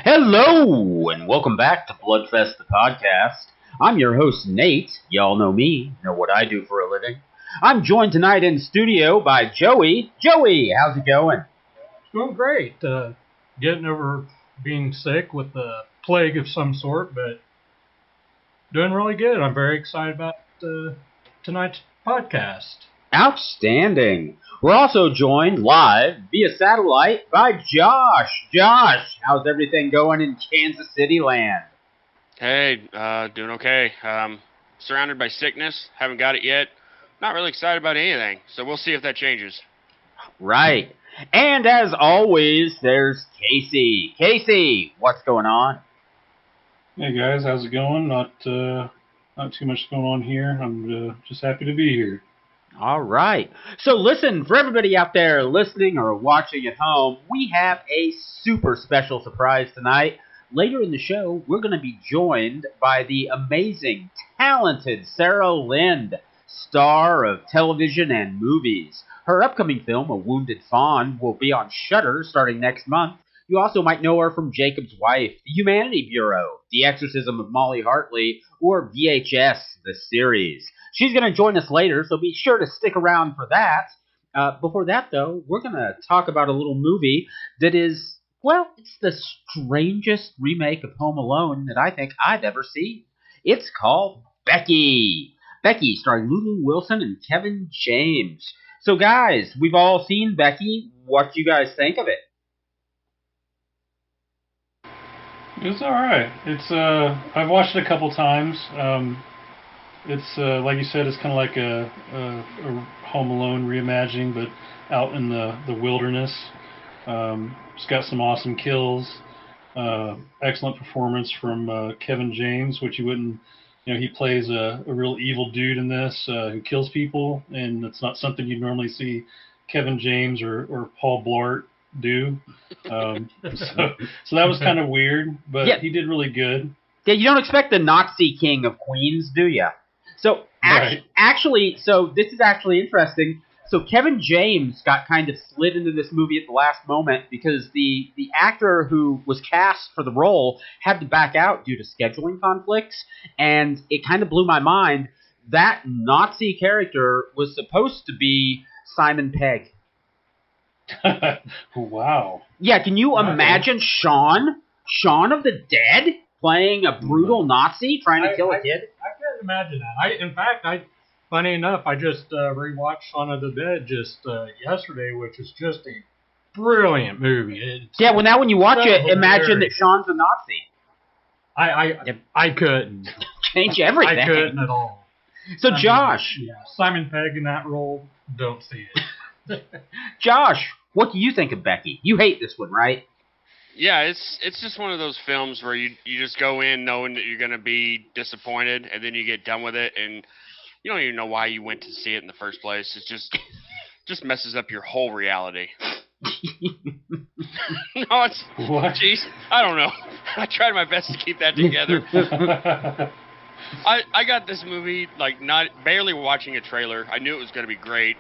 Hello, and welcome back to Bloodfest, the podcast. I'm your host, Nate. Y'all know me, know what I do for a living. I'm joined tonight in studio by Joey. Joey, how's it going? Doing great. Getting over being sick with a plague of some sort, but doing really good. I'm very excited about tonight's podcast. Outstanding. We're also joined live via satellite by Josh. Josh, how's everything going in Kansas City land? Hey, doing okay. Surrounded by sickness. Haven't got it yet. Not really excited about anything, so we'll see if that changes. Right. And as always, there's Casey. Casey, what's going on? Hey guys, how's it going? Not too much going on here. I'm just happy to be here. All right. So listen, for everybody out there listening or watching at home, we have a super special surprise tonight. Later in the show, we're going to be joined by the amazing, talented Sarah Lind, star of television and movies. Her upcoming film, A Wounded Fawn, will be on Shudder starting next month. You also might know her from Jacob's Wife, The Humanity Bureau, The Exorcism of Molly Hartley, or VHS, the series. She's going to join us later, so be sure to stick around for that. Before that, though, we're going to talk about a little movie that is, well, it's the strangest remake of Home Alone that I think I've ever seen. It's called Becky. Becky, starring Lulu Wilson and Kevin James. So, guys, we've all seen Becky. What do you guys think of it? It's all right. I've watched it a couple times. It's like you said, it's kind of like a Home Alone reimagining, but out in the wilderness. It's got some awesome kills. Excellent performance from Kevin James, which you wouldn't. He plays a real evil dude in this who kills people, and it's not something you'd normally see Kevin James or Paul Blart do. So that was kind of weird, but yeah. He did really good. Yeah, you don't expect the Nazi king of Queens, do you? So actually, this is actually interesting. So Kevin James got kind of slid into this movie at the last moment because the actor who was cast for the role had to back out due to scheduling conflicts, and it kind of blew my mind. That Nazi character was supposed to be Simon Pegg. Wow. Yeah, can you imagine Shaun of the Dead playing a brutal Nazi trying to kill a kid? I can't imagine that. Funny enough, I just rewatched Shaun of the Dead just yesterday, which is just a brilliant movie. Now when you watch it, imagine that Shaun's a Nazi. I couldn't. Change everything. I couldn't at all. So Josh. Simon Pegg in that role, don't see it. Josh, what do you think of Becky? You hate this one, right? Yeah, it's just one of those films where you just go in knowing that you're going to be disappointed, and then you get done with it, and you don't even know why you went to see it in the first place. It just messes up your whole reality. No, it's... What? Jeez, I don't know. I tried my best to keep that together. I got this movie, barely watching a trailer. I knew it was going to be great.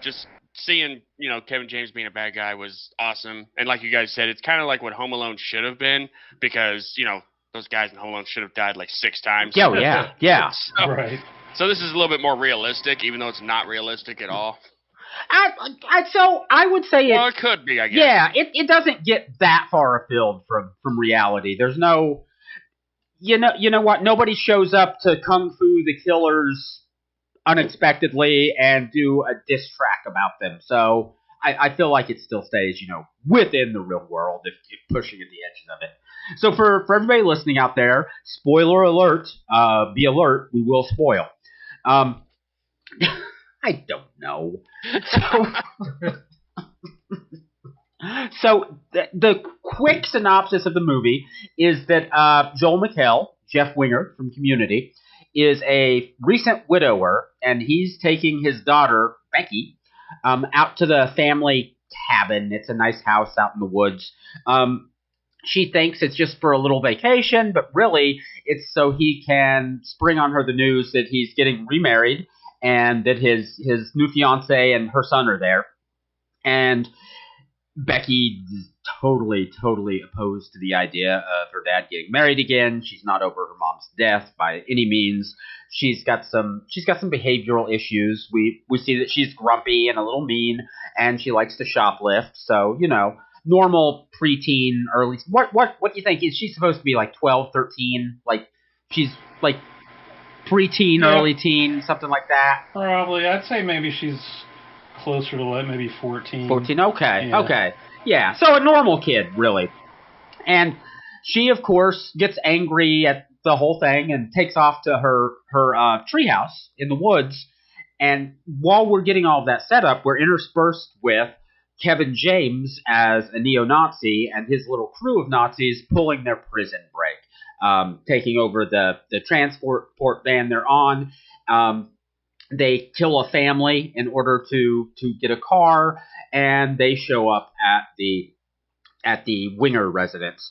Just seeing, Kevin James being a bad guy was awesome. And like you guys said, it's kind of like what Home Alone should have been because, those guys in Home Alone should have died 6 times. Oh, yeah, yeah. Right. So this is a little bit more realistic, even though it's not realistic at all. So I would say it could be, I guess. Yeah, it doesn't get that far afield from reality. There's no, you know what? Nobody shows up to Kung Fu the Killers unexpectedly and do a diss track about them. So I feel like it still stays, within the real world if pushing at the edges of it. So for everybody listening out there, spoiler alert, be alert, we will spoil. I don't know. So the quick synopsis of the movie is that Joel McHale, Jeff Winger from Community, is a recent widower, and he's taking his daughter, Becky, out to the family cabin. It's a nice house out in the woods. She thinks it's just for a little vacation, but really it's so he can spring on her the news that he's getting remarried and that his new fiancée and her son are there. And Becky is totally opposed to the idea of her dad getting married again. She's not over her mom's death by any means. She's got some behavioral issues. We see that she's grumpy and a little mean, and she likes to shoplift. So, normal preteen, early. What do you think? Is she supposed to be like 12, 13? Like she's like preteen, early teen, something like that? Probably. I'd say maybe she's closer to maybe 14. 14, okay. Yeah, so a normal kid, really. And she, of course, gets angry at the whole thing and takes off to her treehouse in the woods. And while we're getting all of that set up, we're interspersed with Kevin James as a neo-Nazi and his little crew of Nazis pulling their prison break, taking over the transport van they're on. They kill a family in order to get a car, and they show up at the Winger residence.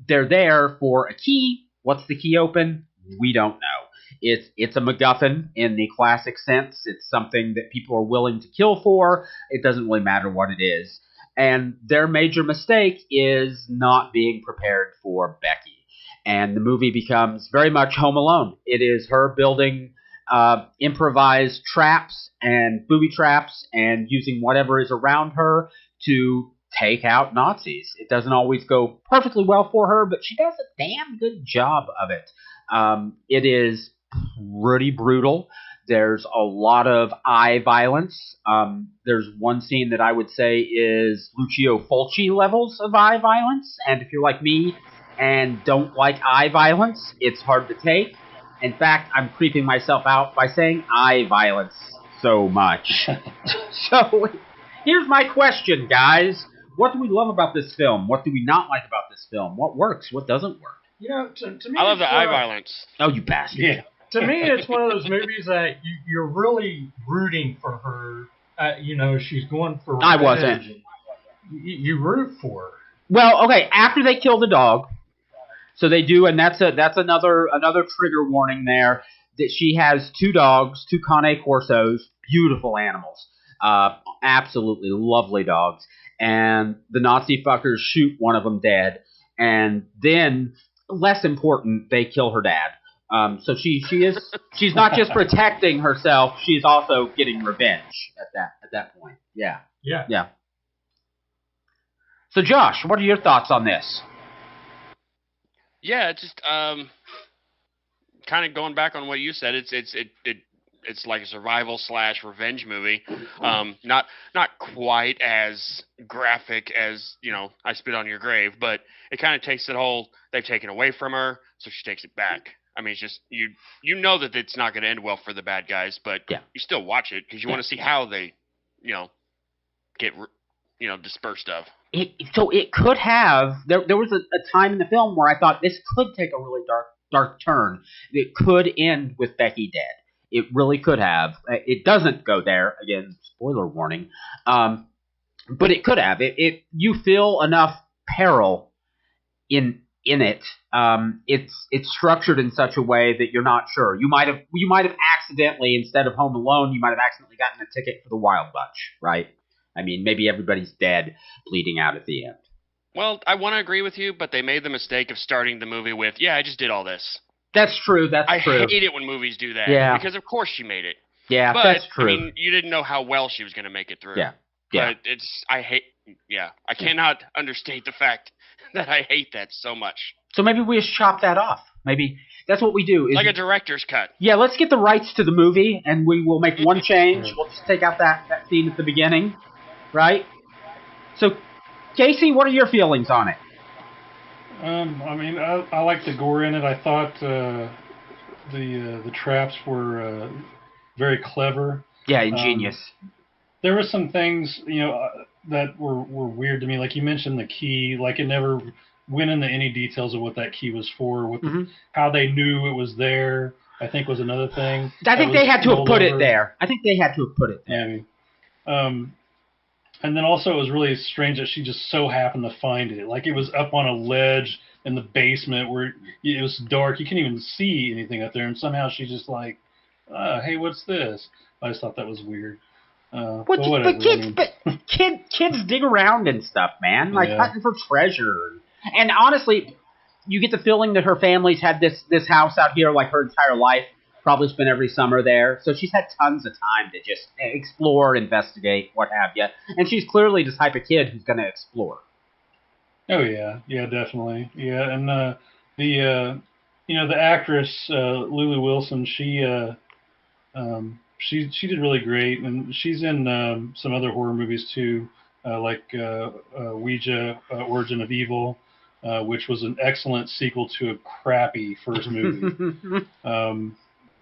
They're there for a key. What's the key open? We don't know. It's a MacGuffin in the classic sense. It's something that people are willing to kill for. It doesn't really matter what it is. And their major mistake is not being prepared for Becky. And the movie becomes very much Home Alone. It is her building improvised traps and booby traps and using whatever is around her to take out Nazis. It doesn't always go perfectly well for her, but she does a damn good job of it. It is pretty brutal. There's a lot of eye violence. There's one scene that I would say is Lucio Fulci levels of eye violence, and if you're like me and don't like eye violence, it's hard to take. In fact, I'm creeping myself out by saying eye violence so much. So, here's my question, guys. What do we love about this film? What do we not like about this film? What works? What doesn't work? To me, I love the eye violence. Oh, you bastard. Yeah. To me, it's one of those movies that you're really rooting for her. She's going for revenge. I wasn't. You root for her. Well, okay, after they kill the dog, so they do, and that's another trigger warning there, that she has two dogs, two Cane Corsos, beautiful animals, absolutely lovely dogs, and the Nazi fuckers shoot one of them dead, and then, less important, they kill her dad. So she's not just protecting herself, she's also getting revenge at that point. Yeah. So Josh, what are your thoughts on this? Yeah, it's just kind of going back on what you said. It's like a survival / revenge movie. Not quite as graphic as I Spit on Your Grave, but it kind of takes it whole. They've taken away from her, so she takes it back. I mean, it's just you know that it's not going to end well for the bad guys, but you still watch it because you want to see how they get dispersed of. So it could have. There was a time in the film where I thought this could take a really dark turn. It could end with Becky dead. It really could have. It doesn't go there. Again, spoiler warning. But it could have. You feel enough peril in it. It's structured in such a way that you're not sure. You might have accidentally, instead of Home Alone, you might have accidentally gotten a ticket for the Wild Bunch, right? I mean, maybe everybody's dead, bleeding out at the end. Well, I want to agree with you, but they made the mistake of starting the movie with, I just did all this. That's true. I hate it when movies do that. Yeah. Because of course she made it. Yeah, but, that's true. I mean, you didn't know how well she was going to make it through. Yeah. But I cannot understate the fact that I hate that so much. So maybe we just chop that off. Maybe that's what we do. Like a director's cut. Yeah, let's get the rights to the movie, and we will make one change. We'll just take out that scene at the beginning, right? So, Casey, what are your feelings on it? I mean, I like the gore in it. I thought the traps were very clever. Yeah, ingenious. There were some things, that were weird to me. Like you mentioned the key. Like it never went into any details of what that key was for. How they knew it was there, I think was another thing. I think they had to have put it there. And then also it was really strange that she just so happened to find it. Like it was up on a ledge in the basement where it was dark. You couldn't even see anything up there. And somehow she's just like, hey, what's this? I just thought that was weird. But whatever. kids dig around and stuff, man. Like hunting for treasure. And honestly, you get the feeling that her family's had this house out here like her entire life. Probably spent every summer there, so she's had tons of time to just explore, investigate, what have you. And she's clearly the type of kid who's going to explore. Oh yeah, definitely, yeah. And the actress Lulu Wilson, she did really great, and she's in some other horror movies too, like Ouija, Origin of Evil, which was an excellent sequel to a crappy first movie.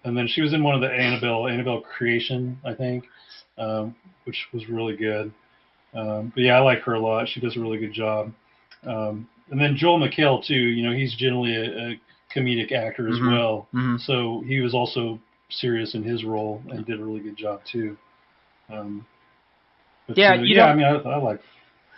And then she was in one of the Annabelle Creation, I think, which was really good. But yeah, I like her a lot. She does a really good job. And then Joel McHale too. He's generally a comedic actor as well. Mm-hmm. So he was also serious in his role and did a really good job too. I like.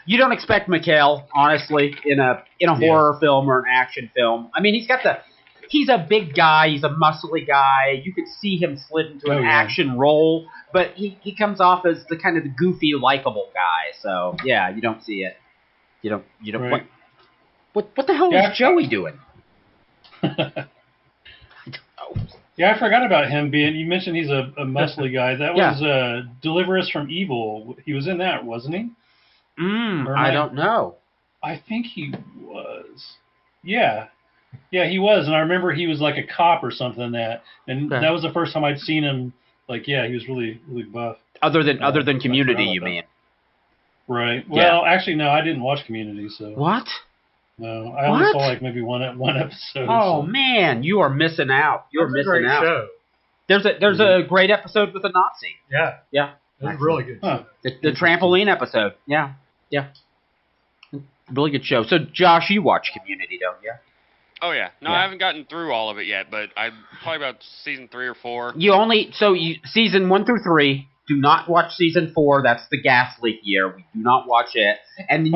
You don't expect McHale, honestly, in a horror film or an action film. I mean, he's a big guy. He's a muscly guy. You could see him slid into an action role, but he comes off as the kind of the goofy, likable guy. So yeah, you don't see it. You don't. Right. What the hell is Joey doing? Yeah, I forgot about him being. You mentioned he's a muscly guy. That was Deliver Us from Evil. He was in that, wasn't he? I don't know. I think he was. Yeah. Yeah, he was, and I remember he was like a cop or something in that, and that was the first time I'd seen him. Like, yeah, he was really, really buff. Other than Community, you mean? Right. Well, actually, no, I didn't watch Community, so. What? No, I only saw like maybe one episode. Oh man, you are missing out. You're missing out. Show. There's a great episode with a Nazi. Yeah. It was really good. Huh. The trampoline episode. Yeah. Really good show. So, Josh, you watch Community, don't you? Oh, yeah. No, I haven't gotten through all of it yet, but I'm probably about season 3 or 4. Season 1 through 3, do not watch season 4. That's the gas leak year. We do not watch it. And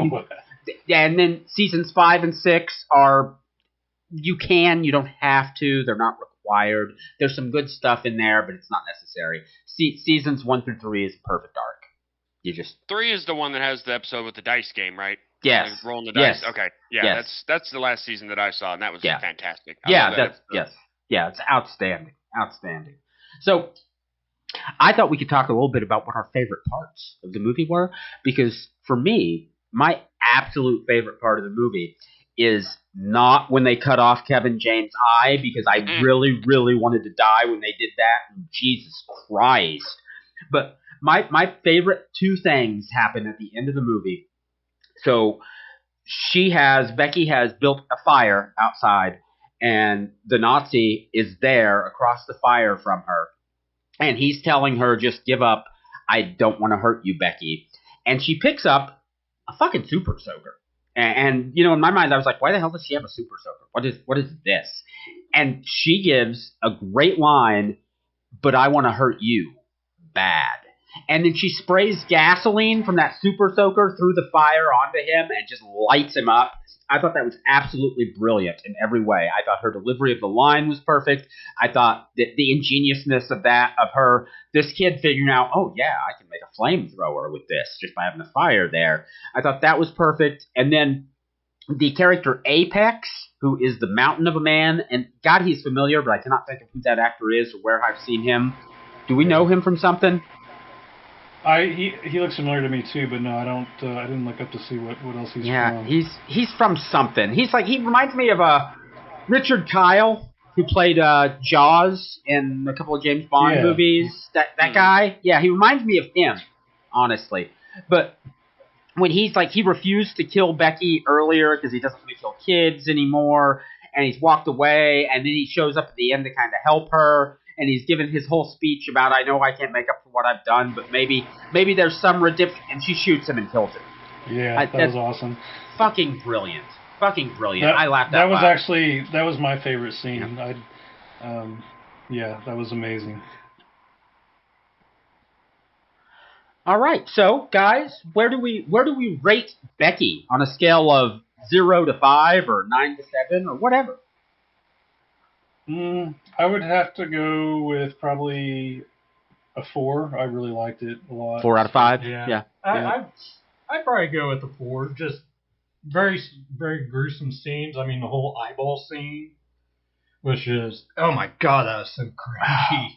then seasons 5 and 6 are, you don't have to. They're not required. There's some good stuff in there, but it's not necessary. Seasons 1 through 3 is perfect arc. 3 is the one that has the episode with the dice game, right? Yes. Like rolling the dice. Yes. Okay. Yeah, yes. That's the last season that I saw, and that was fantastic. It's outstanding. Outstanding. So, I thought we could talk a little bit about what our favorite parts of the movie were, because for me, my absolute favorite part of the movie is not when they cut off Kevin James' eye, because I really, really wanted to die when they did that. Jesus Christ. But my favorite two things happen at the end of the movie. So Becky has built a fire outside, and the Nazi is there across the fire from her. And he's telling her, just give up. I don't want to hurt you, Becky. And she picks up a fucking super soaker. And in my mind, I was like, why the hell does she have a super soaker? What is this? And she gives a great line, but I want to hurt you bad. And then she sprays gasoline from that super soaker through the fire onto him and just lights him up. I thought that was absolutely brilliant in every way. I thought her delivery of the line was perfect. I thought that the ingeniousness of this kid figuring out, oh yeah, I can make a flamethrower with this just by having the fire there. I thought that was perfect. And then the character Apex, who is the mountain of a man, and God, he's familiar, but I cannot think of who that actor is or where I've seen him. Do we know him from something? He looks familiar to me too, but no, I don't. I didn't look up to see what else he's from. Yeah, he's from something. He reminds me of Richard Kyle, who played Jaws in a couple of James Bond movies. That guy. Yeah, he reminds me of him, honestly. But when he refused to kill Becky earlier because he doesn't want to kill kids anymore, and he's walked away, and then he shows up at the end to kind of help her. And he's given his whole speech about, I know I can't make up for what I've done, but maybe there's some redemption. And she shoots him and kills him. Yeah, that was awesome. Fucking brilliant. I laughed out loud. That was my favorite scene. Yeah. That was amazing. All right, so guys, where do we rate Becky on a scale of 0 to 5 or 9 to 7 or whatever? I would have to go with probably a 4. I really liked it a lot. 4 out of 5. Yeah. Yeah. I'd probably go with the 4. Just very, very gruesome scenes. I mean, the whole eyeball scene was just, oh my god, that was so cringy.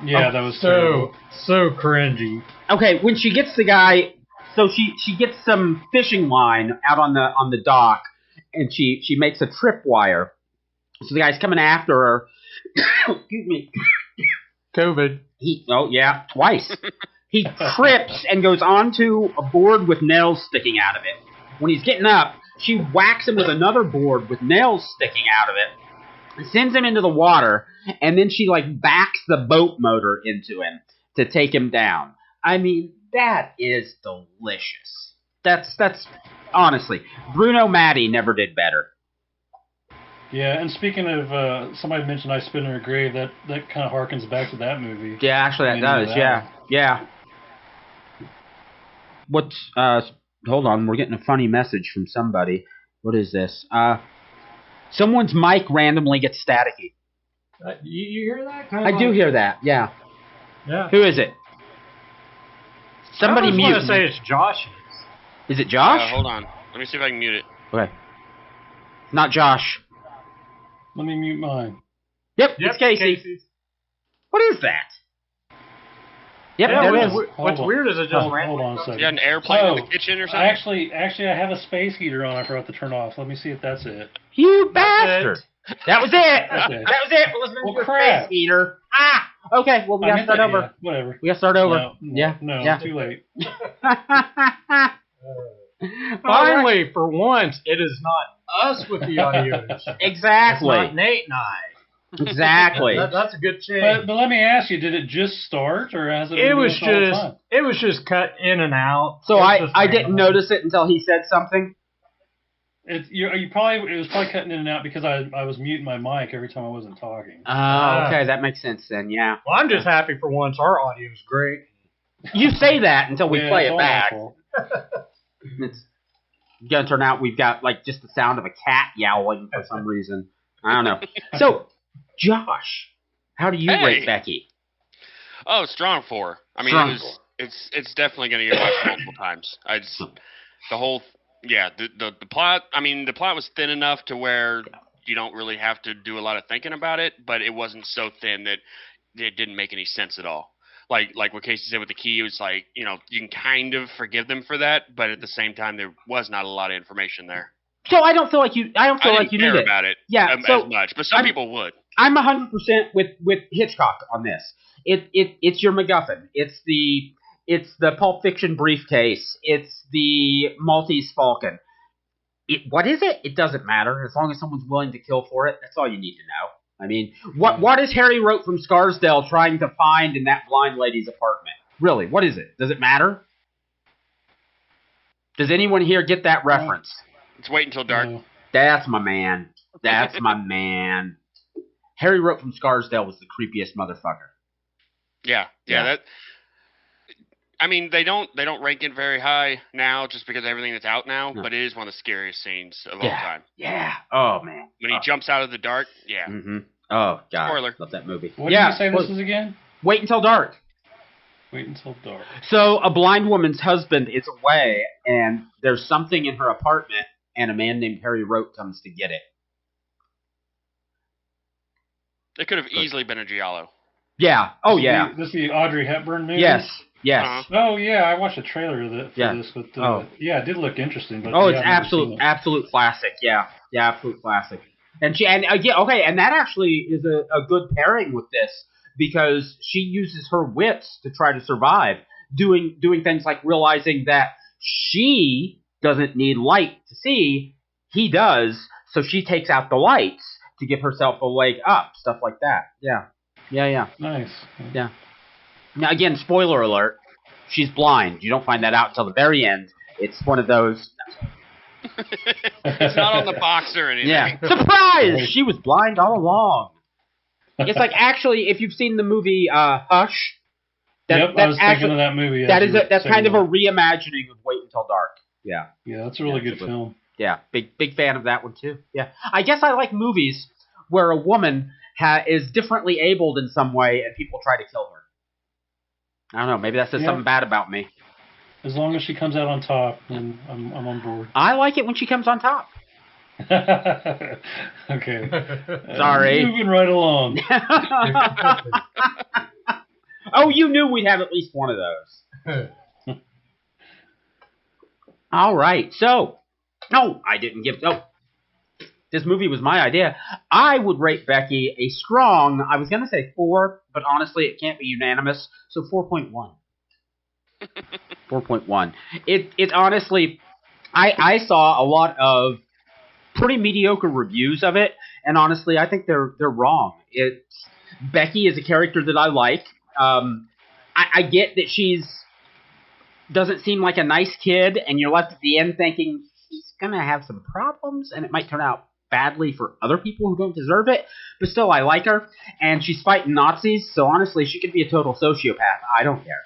Yeah, that was terrible. so cringy. Okay, when she gets the guy, so she gets some fishing line out on the dock, and she makes a tripwire. So the guy's coming after her. Excuse me. COVID. Twice. He trips and goes onto a board with nails sticking out of it. When he's getting up, she whacks him with another board with nails sticking out of it, sends him into the water, and then she backs the boat motor into him to take him down. I mean, that is delicious. That's honestly, Bruno Mattei never did better. Yeah, and speaking of, somebody mentioned I Spit in Her Grave, that kind of harkens back to that movie. Yeah, actually that does, yeah. Hold on, we're getting a funny message from somebody. What is this? Someone's mic randomly gets staticky. You hear that? I do hear that, yeah. Yeah. Who is it? Somebody I mute. want to say it's Josh. Is it Josh? Hold on. Let me see if I can mute it. Okay. Not Josh. Let me mute mine. Yep, it's Casey. Casey's. What is that? Yep, Yeah, there it is. what's weird is it just hold on a second. You got an airplane in the kitchen or something? Actually, I have a space heater on. I forgot to turn off. Let me see if that's it. You bastard! That was it. Okay. That was it. We're listening to your crap. space heater. Okay. Well, we gotta start over. Yeah, whatever. We gotta start over. No, too late. Finally, for once, it is not us with the audio. Exactly. It's not Nate and I. Exactly. That's a good change. But let me ask you, did it just start, or has it been It was doing this all the time? it was just cut in and out. So It was just I random. didn't notice it until he said something. It was probably cutting in and out because I was muting my mic every time I wasn't talking. Oh, okay. That makes sense then, yeah. Well, I'm just happy for once. Our audio is great. You say that until we play it's it all my back. fault. It's gonna turn out we've got just the sound of a cat yowling for some reason. I don't know. So, Josh, how do you rate Becky? Oh, strong 4. I mean, it's definitely going to get watched multiple times. The plot. I mean, the plot was thin enough to where you don't really have to do a lot of thinking about it, but it wasn't so thin that it didn't make any sense at all. Like what Casey said with the key, it was you can kind of forgive them for that, but at the same time, there was not a lot of information there. So I don't feel like you. I don't feel like you need it. About it. Yeah, as much, but some people would. I'm 100% with Hitchcock on this. It's your MacGuffin. It's the Pulp Fiction briefcase. It's the Maltese Falcon. What is it? It doesn't matter as long as someone's willing to kill for it. That's all you need to know. I mean, what is Harry wrote from Scarsdale trying to find in that blind lady's apartment? Really, what is it? Does it matter? Does anyone here get that reference? It's Wait Until Dark. That's my man. That's my man. Harry wrote from Scarsdale was the creepiest motherfucker. Yeah. That. I mean, they don't rank it very high now, just because of everything that's out now. No. But it is one of the scariest scenes of all time. Yeah. Oh man. When he jumps out of the dark. Yeah. Mm-hmm. Oh god. Spoiler. Love that movie. What did you say this is again? Wait Until Dark. Wait Until Dark. So a blind woman's husband is away, and there's something in her apartment, and a man named Harry Rote comes to get it. It could have easily been a giallo. Yeah. Oh, yeah. This is the Audrey Hepburn movie? Yes. Oh, yeah, I watched a trailer for this. But, it did look interesting. But it's absolute classic. Yeah, absolute classic. And that actually is a good pairing with this because she uses her wits to try to survive, doing things like realizing that she doesn't need light to see, he does, so she takes out the lights to give herself a leg up, stuff like that. Yeah. Nice. Yeah. Now, again, spoiler alert, she's blind. You don't find that out until the very end. It's one of those... It's not on the box or anything. Yeah. Surprise! She was blind all along. It's like, actually, if you've seen the movie Hush... I was thinking of that movie. That's kind of a reimagining of Wait Until Dark. Yeah. Yeah, that's a really good film. Yeah, big fan of that one, too. Yeah. I guess I like movies where a woman is differently abled in some way and people try to kill her. I don't know. Maybe that says Yeah. something bad about me. As long as she comes out on top, then I'm on board. I like it when she comes on top. Okay. Sorry. Moving right along. Oh, you knew we'd have at least one of those. All right. So, no, I didn't give. Oh, this movie was my idea. I would rate Becky a strong, I was going to say 4, but honestly, it can't be unanimous. So 4.1. 4.1. It honestly, I saw a lot of pretty mediocre reviews of it, and honestly, I think they're wrong. Becky is a character that I like. I get that she's doesn't seem like a nice kid, and you're left at the end thinking she's gonna have some problems, and it might turn out badly for other people who don't deserve it. But still, I like her, and she's fighting Nazis, so honestly, she could be a total sociopath. I don't care.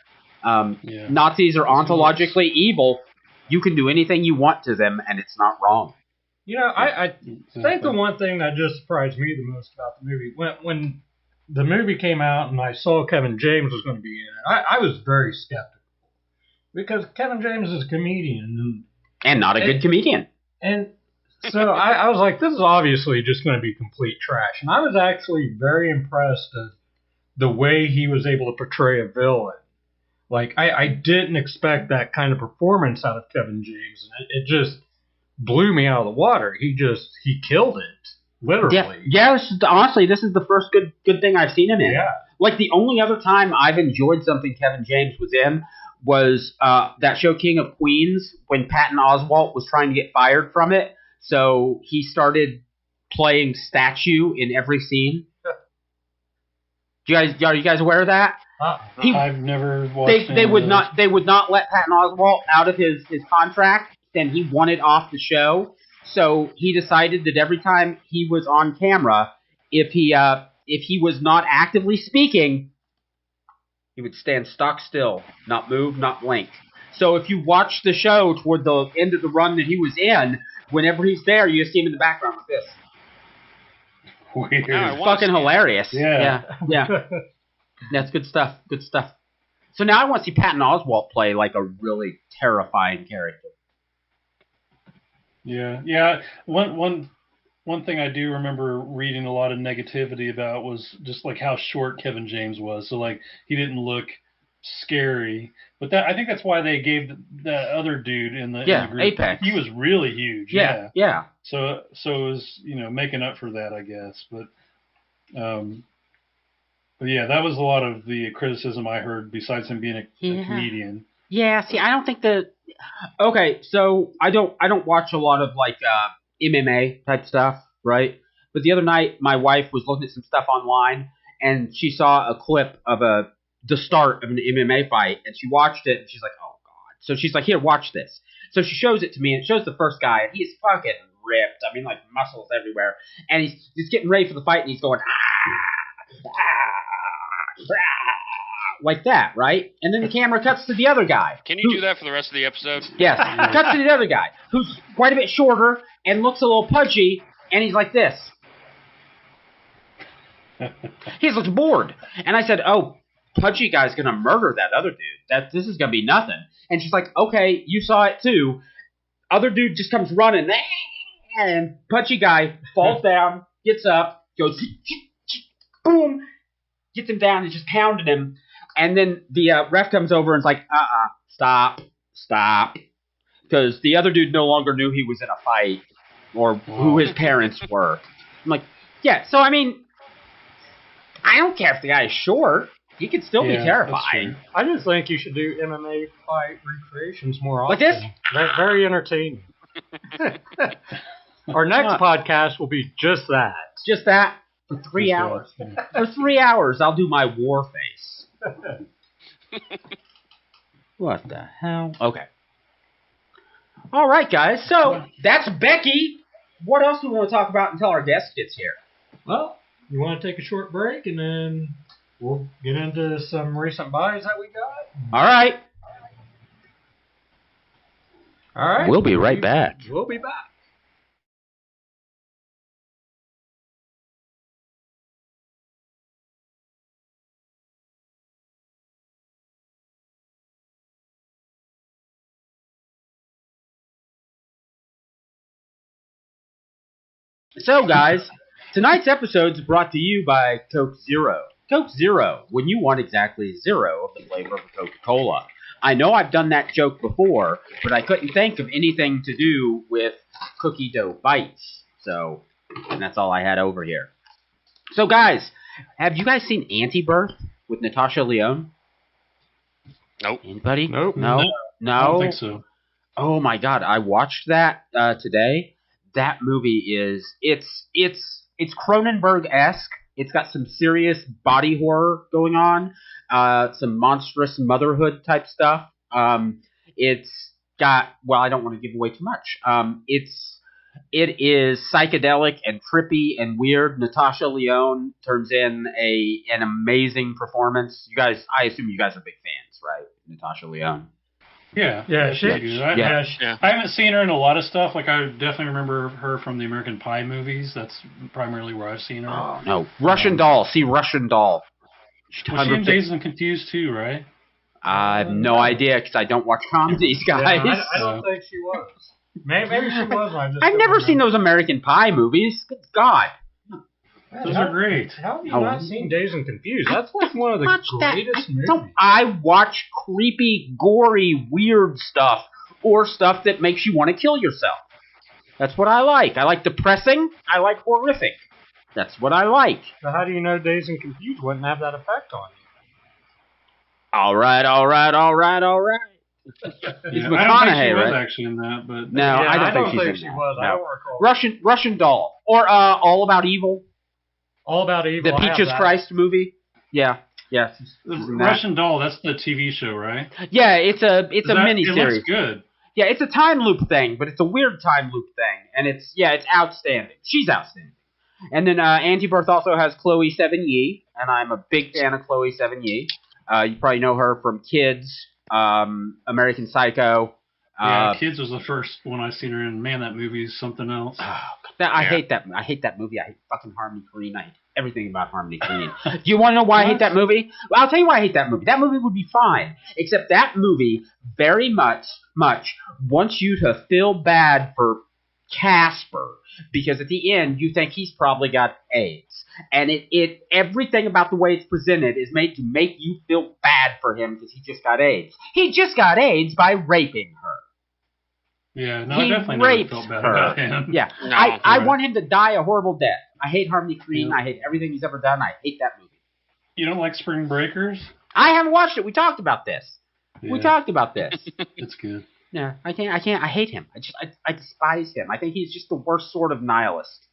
Yeah. Nazis are ontologically evil. You can do anything you want to them, and it's not wrong. You know, I think the one thing that just surprised me the most about the movie, when the movie came out and I saw Kevin James was going to be in it, I was very skeptical. Because Kevin James is a comedian. And not a good comedian. And so I was like, this is obviously just going to be complete trash. And I was actually very impressed at the way he was able to portray a villain. Like, I didn't expect that kind of performance out of Kevin James. And it just blew me out of the water. He killed it. Literally. Yeah, honestly, this is the first good thing I've seen him in. Yeah. Like, the only other time I've enjoyed something Kevin James was in was that show King of Queens, when Patton Oswalt was trying to get fired from it. So he started playing statue in every scene. Are you guys aware of that? I've never watched. They would not let Patton Oswalt out of his contract, and he wanted off the show. So he decided that every time he was on camera, if he was not actively speaking, he would stand stock still, not move, not blink. So if you watch the show toward the end of the run that he was in, whenever he's there, you just see him in the background like this. Weird. Yeah, Fucking hilarious. Yeah. That's good stuff. Good stuff. So now I want to see Patton Oswalt play like a really terrifying character. Yeah. One thing I do remember reading a lot of negativity about was just like how short Kevin James was. So like he didn't look scary, but I think that's why they gave that other dude in the group. Apex. He was really huge. Yeah. So it was making up for that, I guess. But yeah, that was a lot of the criticism I heard. Besides him being a comedian. Yeah. See, I don't think Okay, so I don't watch a lot of like MMA type stuff, right? But the other night, my wife was looking at some stuff online, and she saw a clip of the start of an MMA fight, and she watched it, and she's like, oh, God. So she's like, here, watch this. So she shows it to me, and it shows the first guy, and he's fucking ripped. I mean, like, muscles everywhere. And he's getting ready for the fight, and he's going, like that, right? And then the camera cuts to the other guy. Can you do that for the rest of the episode? Yes. Cuts to the other guy, who's quite a bit shorter and looks a little pudgy, and he's like this. He looks bored. And I said, oh, pudgy guy's going to murder that other dude. This is going to be nothing. And she's like, okay, you saw it too. Other dude just comes running, and pudgy guy falls down, gets up, goes, boom, gets him down and just pounding him. And then the ref comes over and is like, stop. Because the other dude no longer knew he was in a fight or who his parents were. I'm like, yeah, so I mean, I don't care if the guy is short. He can still be terrifying. I just think you should do MMA fight recreations more often. Like this? Very entertaining. Our next podcast will be just that. Just that for 3 hours. For 3 hours, I'll do my war face. What the hell? Okay. All right, guys. So that's Becky. What else do we want to talk about until our guest gets here? Well, you want to take a short break, and then we'll get into some recent buys that we got? All right. All right. We'll be right back. We'll be back. So, guys, tonight's episode is brought to you by Coke Zero. Coke Zero, when you want exactly zero of the flavor of a Coca-Cola. I know I've done that joke before, but I couldn't think of anything to do with cookie dough bites. So, and that's all I had over here. So, guys, have you guys seen Anti-Birth with Natasha Lyonne? Nope. Anybody? Nope. No? I don't think so. Oh my God, I watched that today. That movie it's Cronenberg-esque. It's got some serious body horror going on, some monstrous motherhood type stuff. It's got, well, I don't want to give away too much. It is psychedelic and trippy and weird. Natasha Lyonne turns in an amazing performance. You guys, I assume you guys are big fans, right? Natasha Lyonne. Yeah. She. I haven't seen her in a lot of stuff. Like, I definitely remember her from the American Pie movies. That's primarily where I've seen her. Oh, no. Russian Doll. See Russian Doll. Was she in Dazed and Confused too, right? I have no idea because I don't watch comedies, guys. Yeah, I don't think she was. Maybe she was. I've never seen those American Pie movies. Good God. Those are great. How have you not seen Dazed and Confused? That's like one of the greatest movies. I watch creepy, gory, weird stuff or stuff that makes you want to kill yourself. That's what I like. I like depressing. I like horrific. That's what I like. So how do you know Dazed and Confused wouldn't have that effect on you? All right. It's Yeah, McConaughey, I don't think she was right? actually in that, but No, Yeah, I don't think she she's in that. was. No. I don't recall. Russian Doll or All About Evil. All About Evil. The Peaches Christ movie. Yeah. Russian Doll. That's the TV show, right? Yeah, it's a miniseries. It looks good. Yeah, it's a time loop thing, but it's a weird time loop thing, and it's outstanding. She's outstanding. And then Anti-Birth also has Chloe Sevigny, and I'm a big fan of Chloe Sevigny. You probably know her from Kids, American Psycho. Yeah, Kids was the first one I seen her in. Man, that movie is something else. I hate that. I hate that movie. I hate fucking Harmony Korine. I hate everything about Harmony Korine. Do you want to know why I hate that movie? Well, I'll tell you why I hate that movie. That movie would be fine, except that movie very much wants you to feel bad for Casper, because at the end you think he's probably got AIDS, and it everything about the way it's presented is made to make you feel bad for him because he just got AIDS. He just got AIDS by raping her. Yeah, no, He I definitely never raped felt bad her. about him. Yeah, No, I want him to die a horrible death. I hate Harmony Korine. Yeah. I hate everything he's ever done. I hate that movie. You don't like Spring Breakers? I haven't watched it. We talked about this. Yeah, We talked about this. it's good. Yeah, I can't. I hate him. I despise him. I think he's just the worst sort of nihilist,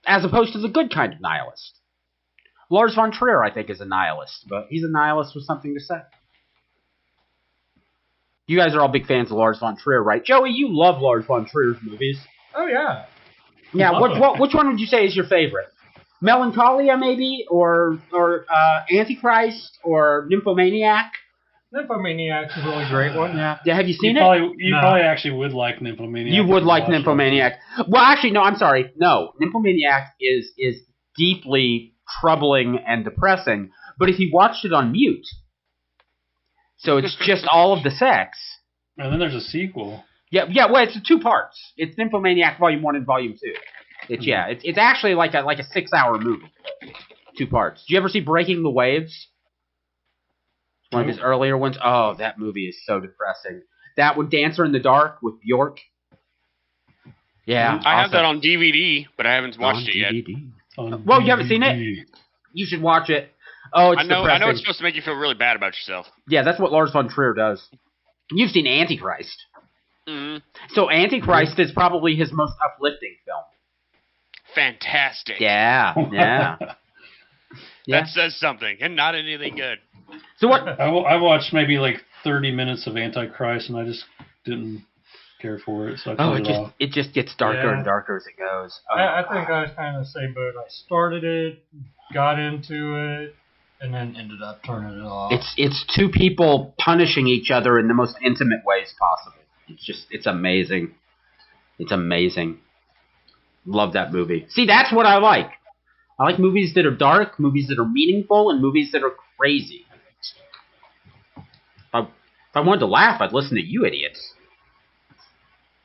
as opposed to the good kind of nihilist. Lars von Trier, I think, is a nihilist, but he's a nihilist with something to say. You guys are all big fans of Lars von Trier, right? Joey, you love Lars von Trier's movies. Oh, yeah. Yeah, which one would you say is your favorite? Melancholia, maybe, or Antichrist, or Nymphomaniac? Nymphomaniac's a really great one. Yeah, have you seen You it? probably actually would like Nymphomaniac. You would like Watch it. Nymphomaniac. Well, actually, no, I'm sorry. No, Nymphomaniac is deeply troubling and depressing, but if you watched it on mute, so it's just all of the sex. And then there's a sequel. Yeah, well, it's 2 parts. It's Nymphomaniac Volume 1 and Volume 2. It's actually like a 6-hour movie. 2 parts. Did you ever see Breaking the Waves? One of his earlier ones. Oh, that movie is so depressing. That one, Dancer in the Dark with Bjork. Yeah, I have that on DVD, but I haven't watched it yet. Well, you haven't seen it? You should watch it. Oh, it's depressing. I know it's supposed to make you feel really bad about yourself. Yeah, that's what Lars von Trier does. You've seen Antichrist. Mm-hmm. So Antichrist is probably his most uplifting film. Fantastic. Yeah. That says something, and not anything good. So what? I watched maybe like 30 minutes of Antichrist, and I just didn't care for it, so I turned it off. It just gets darker and darker as it goes. Oh, I think I was kind of the same boat. I started it, got into it, and then ended up turning it off. It's 2 people punishing each other in the most intimate ways possible. It's amazing. It's amazing. Love that movie. See, that's what I like. I like movies that are dark, movies that are meaningful, and movies that are crazy. If I wanted to laugh, I'd listen to you idiots.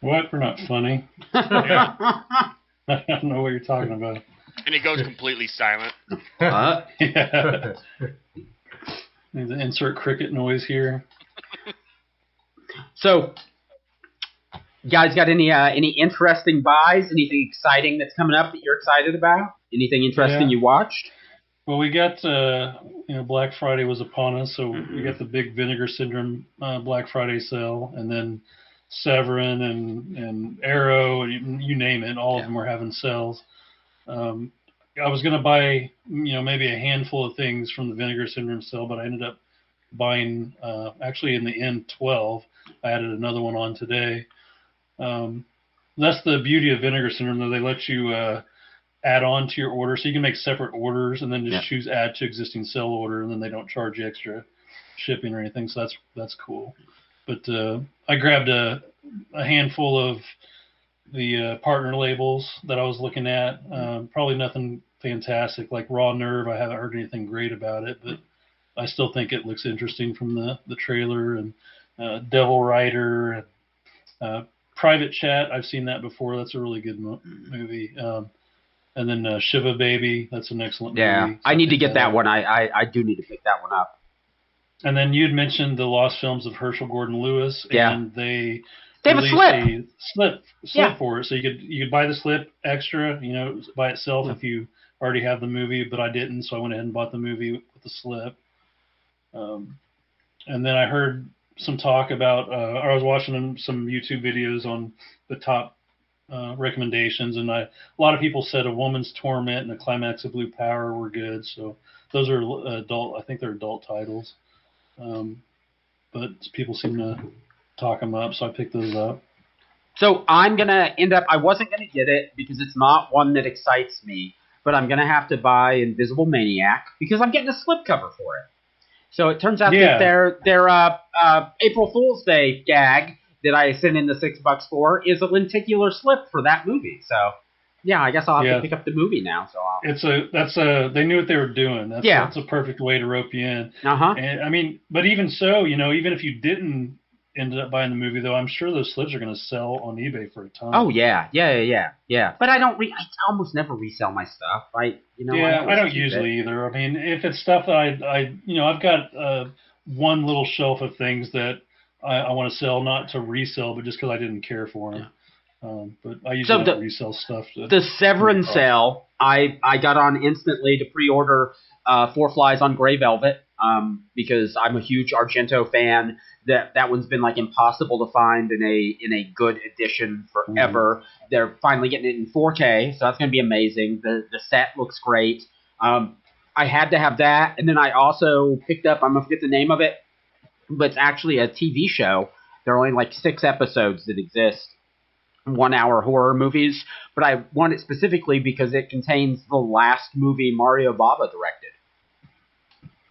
What? We're not funny. I don't know what you're talking about. And it goes completely silent. What? Yeah. Need to insert cricket noise here. So, you guys got any interesting buys? Anything exciting that's coming up that you're excited about? Anything interesting you watched? Well, we got Black Friday was upon us, so we got the big Vinegar Syndrome Black Friday sale, and then Severin and Arrow, and you name it, all of them were having sales. I was going to buy maybe a handful of things from the Vinegar Syndrome sale, but I ended up buying actually in the end 12. I added another one on today. That's the beauty of Vinegar Syndrome, though. They let you add on to your order, so you can make separate orders and then just choose add to existing sale order, and then they don't charge you extra shipping or anything. So that's cool. But I grabbed a handful of the partner labels that I was looking at. Probably nothing fantastic like Raw Nerve. I haven't heard anything great about it, but I still think it looks interesting from the trailer. And Devil Rider, Private Chat. I've seen that before. That's a really good movie. And then Shiva Baby. That's an excellent movie. Yeah, I need to get that one. I do need to pick that one up. And then you'd mentioned the Lost Films of Herschel Gordon Lewis, and they have a slip for it. So you could buy the slip extra, by itself if you already have the movie, but I didn't, so I went ahead and bought the movie with the slip. And then I heard some talk about, I was watching some YouTube videos on the top recommendations, and a lot of people said A Woman's Torment and The Climax of Blue Power were good. So those are adult. I think they're adult titles, but people seem to talk them up, so I picked those up. So I'm gonna end up. I wasn't gonna get it because it's not one that excites me, but I'm gonna have to buy Invisible Maniac because I'm getting a slipcover for it. So it turns out that their April Fool's Day gag that I sent in the $6 for is a lenticular slip for that movie. So, yeah, I guess I'll have to pick up the movie now. So they knew what they were doing. That's a perfect way to rope you in. And I mean, but even so, even if you didn't end up buying the movie, though, I'm sure those slips are going to sell on eBay for a ton. Oh yeah. But I don't. I almost never resell my stuff. I don't usually either. I mean, if it's stuff that I've got one little shelf of things that I want to sell, not to resell, but just because I didn't care for them. But I usually don't resell stuff. The Severin sale, I got on instantly to pre-order Four Flies on Grey Velvet because I'm a huge Argento fan. That one's been like impossible to find in a good edition forever. They're finally getting it in 4K, so that's going to be amazing. The set looks great. I had to have that, and then I also picked up, I'm going to forget the name of it, but it's actually a TV show. There are only like 6 episodes that exist, 1-hour horror movies, but I want it specifically because it contains the last movie Mario Bava directed.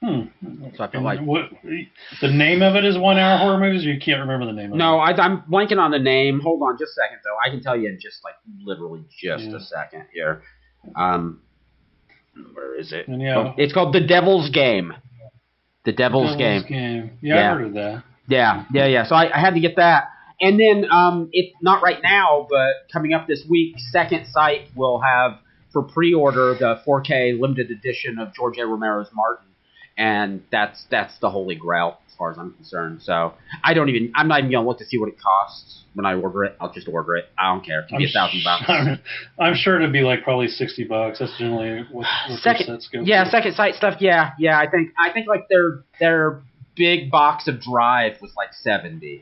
So I feel like the name of it is 1-hour horror movies, or you can't remember the name of it? No, I'm blanking on the name. Hold on just a second, though. I can tell you in just like literally just a second here. Where is it? It's called The Devil's Game. The Devil's Game. Yeah, I've heard of that. Yeah. So I had to get that. And then, it's not right now, but coming up this week, Second Sight will have for pre-order the 4K limited edition of George A. Romero's Martin. And that's the holy grail as far as I'm concerned. So I'm not even gonna look to see what it costs when I order it. I'll just order it. I don't care. It can be $1,000. I'm sure it'd be like probably $60. That's generally what sets go. Yeah, for. Second Sight stuff. Yeah. I think like their big box of Drive was like $70.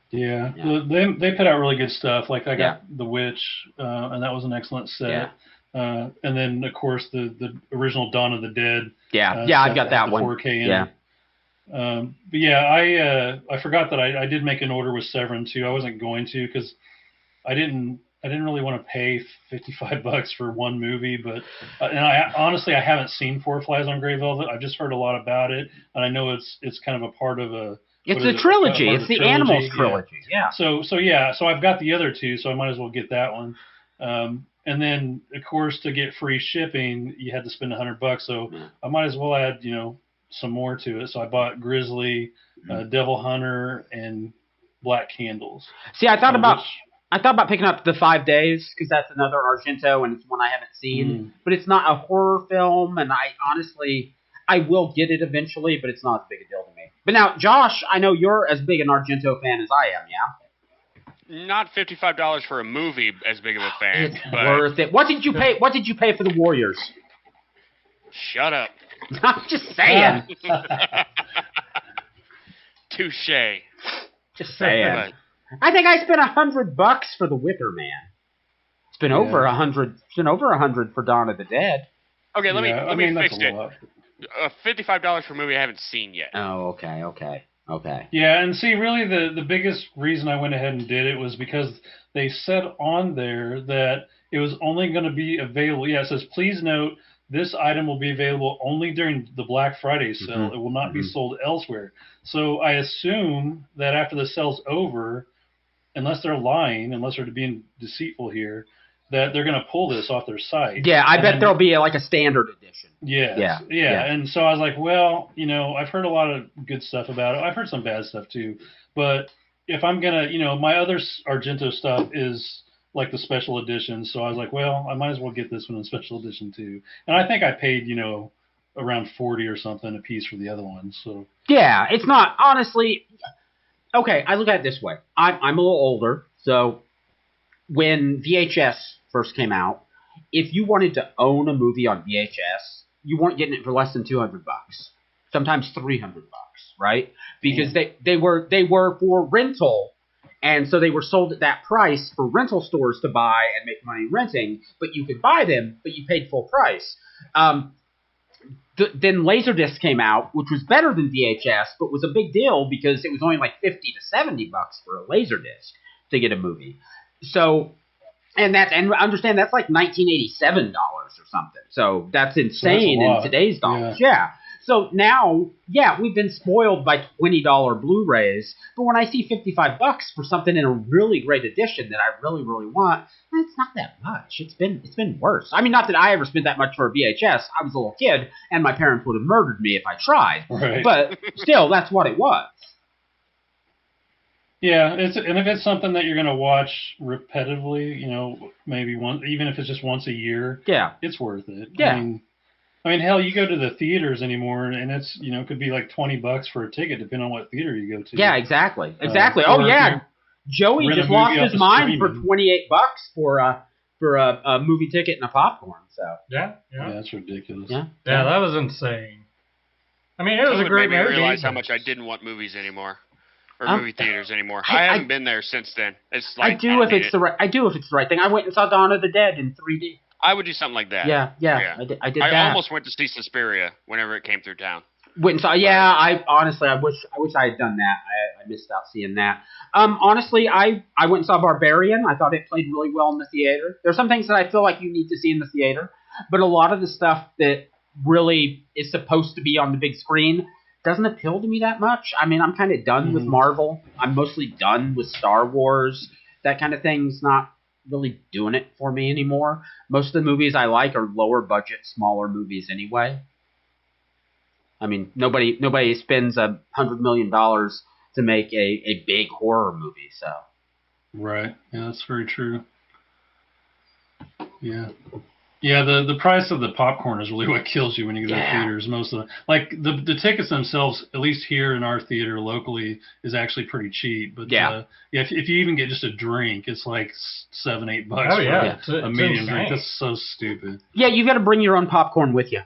Yeah. They put out really good stuff. Like I got The Witch, and that was an excellent set. Yeah. And then, of course, the original Dawn of the Dead. I've got that one. 4K but yeah, I forgot that I did make an order with Severin too. I wasn't going to because I didn't really want to pay $55 for one movie. But and I honestly haven't seen Four Flies on Grey Velvet. I've just heard a lot about it, and I know it's kind of a part of a. It's a trilogy. It's the Animals trilogy. Yeah. So I've got the other two, so I might as well get that one. And then, of course, to get free shipping, you had to spend $100. So I might as well add, some more to it. So I bought Grizzly, Devil Hunter, and Black Candles. See, I thought I thought about picking up The 5 Days, because that's another Argento, and it's one I haven't seen. But it's not a horror film, and I will get it eventually, but it's not as big a deal to me. But now, Josh, I know you're as big an Argento fan as I am, yeah? Not $55 for a movie as big of a fan. It's but worth it. What did you pay for The Warriors? Shut up. I'm just saying. Touche. Just saying. I think I spent $100 for The Wicker Man. It's been over $100. It's been over $100 for Dawn of the Dead. Okay, let me fix it. $55 for a movie I haven't seen yet. Oh, okay. Yeah, and see, really, the biggest reason I went ahead and did it was because they said on there that it was only going to be available. Yeah, it says, please note, this item will be available only during the Black Friday sale. Mm-hmm. It will not be sold elsewhere. So I assume that after the sale's over, unless they're lying, unless they're being deceitful here, that they're going to pull this off their site. Yeah, I bet there'll be like a standard edition. Yeah. And so I was like, well, I've heard a lot of good stuff about it. I've heard some bad stuff too. But if I'm going to, my other Argento stuff is like the special edition. So I was like, well, I might as well get this one in special edition too. And I think I paid, around $40 or something a piece for the other ones. So yeah, it's not, honestly. Okay, I look at it this way. I'm a little older, so when VHS first came out, if you wanted to own a movie on VHS, you weren't getting it for less than $200, sometimes $300, right? Because they were for rental, and so they were sold at that price for rental stores to buy and make money renting. But you could buy them, but you paid full price. Then Laserdisc came out, which was better than VHS, but was a big deal because it was only like $50 to $70 for a Laserdisc to get a movie. So, and understand that's like $1987 or something. So that's insane in today's dollars. Yeah. So now, we've been spoiled by $20 Blu-rays, but when I see $55 for something in a really great edition that I really, really want, it's not that much. It's been worse. I mean, not that I ever spent that much for a VHS. I was a little kid, and my parents would have murdered me if I tried. Right. But still, that's what it was. Yeah, and if it's something that you're going to watch repetitively, maybe even if it's just once a year, it's worth it. Yeah. I mean, hell, you go to the theaters anymore, and it's, could be like $20 for a ticket, depending on what theater you go to. Yeah, exactly. Joey just lost his mind for $28 for a movie ticket and a popcorn. So yeah, that's ridiculous. Yeah, that was insane. I mean, it was a great movie. Made me realize how much I didn't want movies anymore. Or movie theaters anymore. I haven't been there since then. It's like I do if it's the right thing. I went and saw Dawn of the Dead in 3D. I would do something like that. Yeah. I did that. I almost went to see Suspiria whenever it came through town. Went and saw. Yeah, I honestly, I wish I had done that. I missed out seeing that. Honestly, I went and saw Barbarian. I thought it played really well in the theater. There's some things that I feel like you need to see in the theater, but a lot of the stuff that really is supposed to be on the big screen doesn't appeal to me that much. I mean, I'm kind of done with Marvel. I'm mostly done with Star Wars. That kind of thing's not really doing it for me anymore. Most of the movies I like are lower budget, smaller movies anyway. I mean, nobody spends $100 million to make a big horror movie. So, right, yeah, that's very true. Yeah. Yeah, the price of the popcorn is really what kills you when you go to theaters. Most of the tickets themselves, at least here in our theater locally, is actually pretty cheap. But if you even get just a drink, it's like $7-8 for a medium drink. That's so stupid. Yeah, you got to bring your own popcorn with you.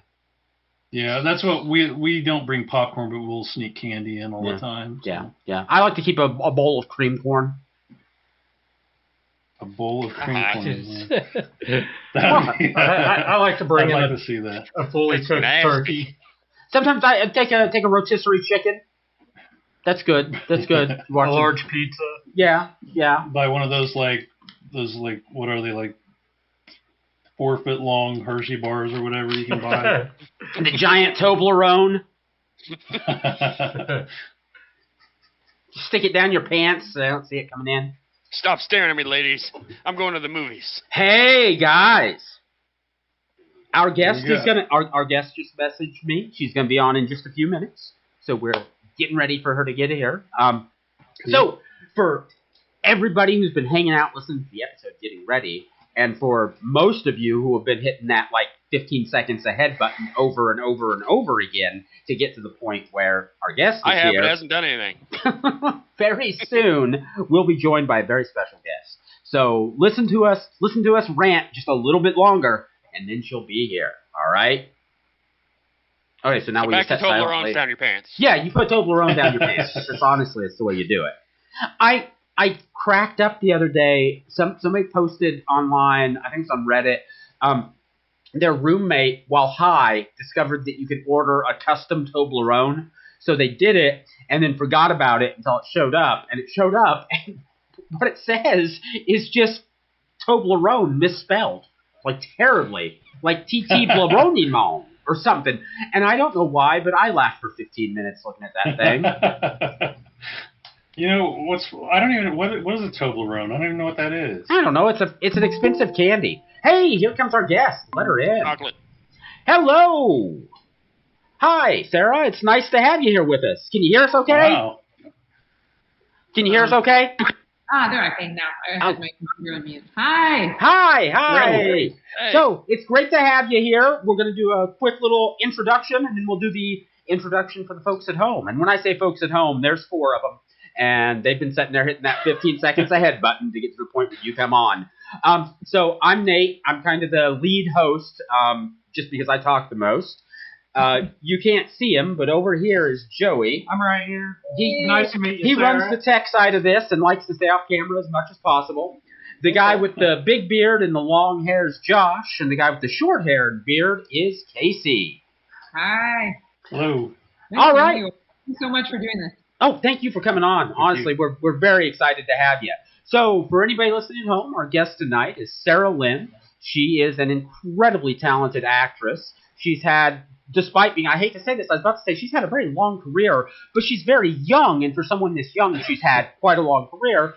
Yeah, that's what we don't bring popcorn, but we'll sneak candy in all the time. So. Yeah. I like to keep a bowl of cream corn. A bowl of cream corn. I like to bring in to see that. A fully cooked turkey. Sometimes I take a rotisserie chicken. That's good. A large pizza. Yeah. Buy one of those what are they, like 4 foot long Hershey bars or whatever you can buy. And the giant Toblerone. Stick it down your pants so I don't see it coming in. Stop staring at me, ladies. I'm going to the movies. Hey, guys. Our guest our guest just messaged me. She's gonna be on in just a few minutes. So we're getting ready for her to get here. So for everybody who's been hanging out listening to the episode getting ready, and for most of you who have been hitting that like 15 seconds ahead button over and over and over again to get to the point where our guest is I have, here. but it hasn't done anything. Very soon, we'll be joined by a very special guest. So listen to us rant just a little bit longer, and then she'll be here. All right? Okay, so now we back just to Toblerone down your pants. Yeah, you put Toblerone down your pants. That's honestly, it's the way you do it. I cracked up the other day. Somebody posted online, I think it's on Reddit, their roommate, while high, discovered that you could order a custom Toblerone. So they did it and then forgot about it until it showed up. And it showed up, and what it says is just Toblerone misspelled. Like terribly. Like T.T. Blaroni or something. And I don't know why, but I laughed for 15 minutes looking at that thing. You know, what is a Toblerone? I don't even know what that is. I don't know. It's an expensive candy. Hey, here comes our guest. Let her in. Chocolate. Hello. Hi, Sarah. It's nice to have you here with us. Can you hear us okay? Wow. Can you hear us okay? They're okay now. I had my computer on mute. Hi. Hi. Hey. So, it's great to have you here. We're going to do a quick little introduction, and then we'll do the introduction for the folks at home. And when I say folks at home, there's 4 of them. And they've been sitting there hitting that 15 seconds ahead button to get to the point where you come on. So I'm Nate. I'm kind of the lead host, just because I talk the most. You can't see him, but over here is Joey. I'm right here. Nice to meet you, He Sarah. runs the tech side of this and likes to stay off camera as much as possible. The guy with the big beard and the long hair is Josh, and the guy with the short hair and beard is Casey. Hi. Hello. All right. Thank you so much for doing this. Oh, thank you for coming on. Honestly, we're very excited to have you. So, for anybody listening at home, our guest tonight is Sarah Lynn. She is an incredibly talented actress. She's had, despite being, I hate to say this, I was about to say she's had a very long career, but she's very young, and for someone this young, she's had quite a long career.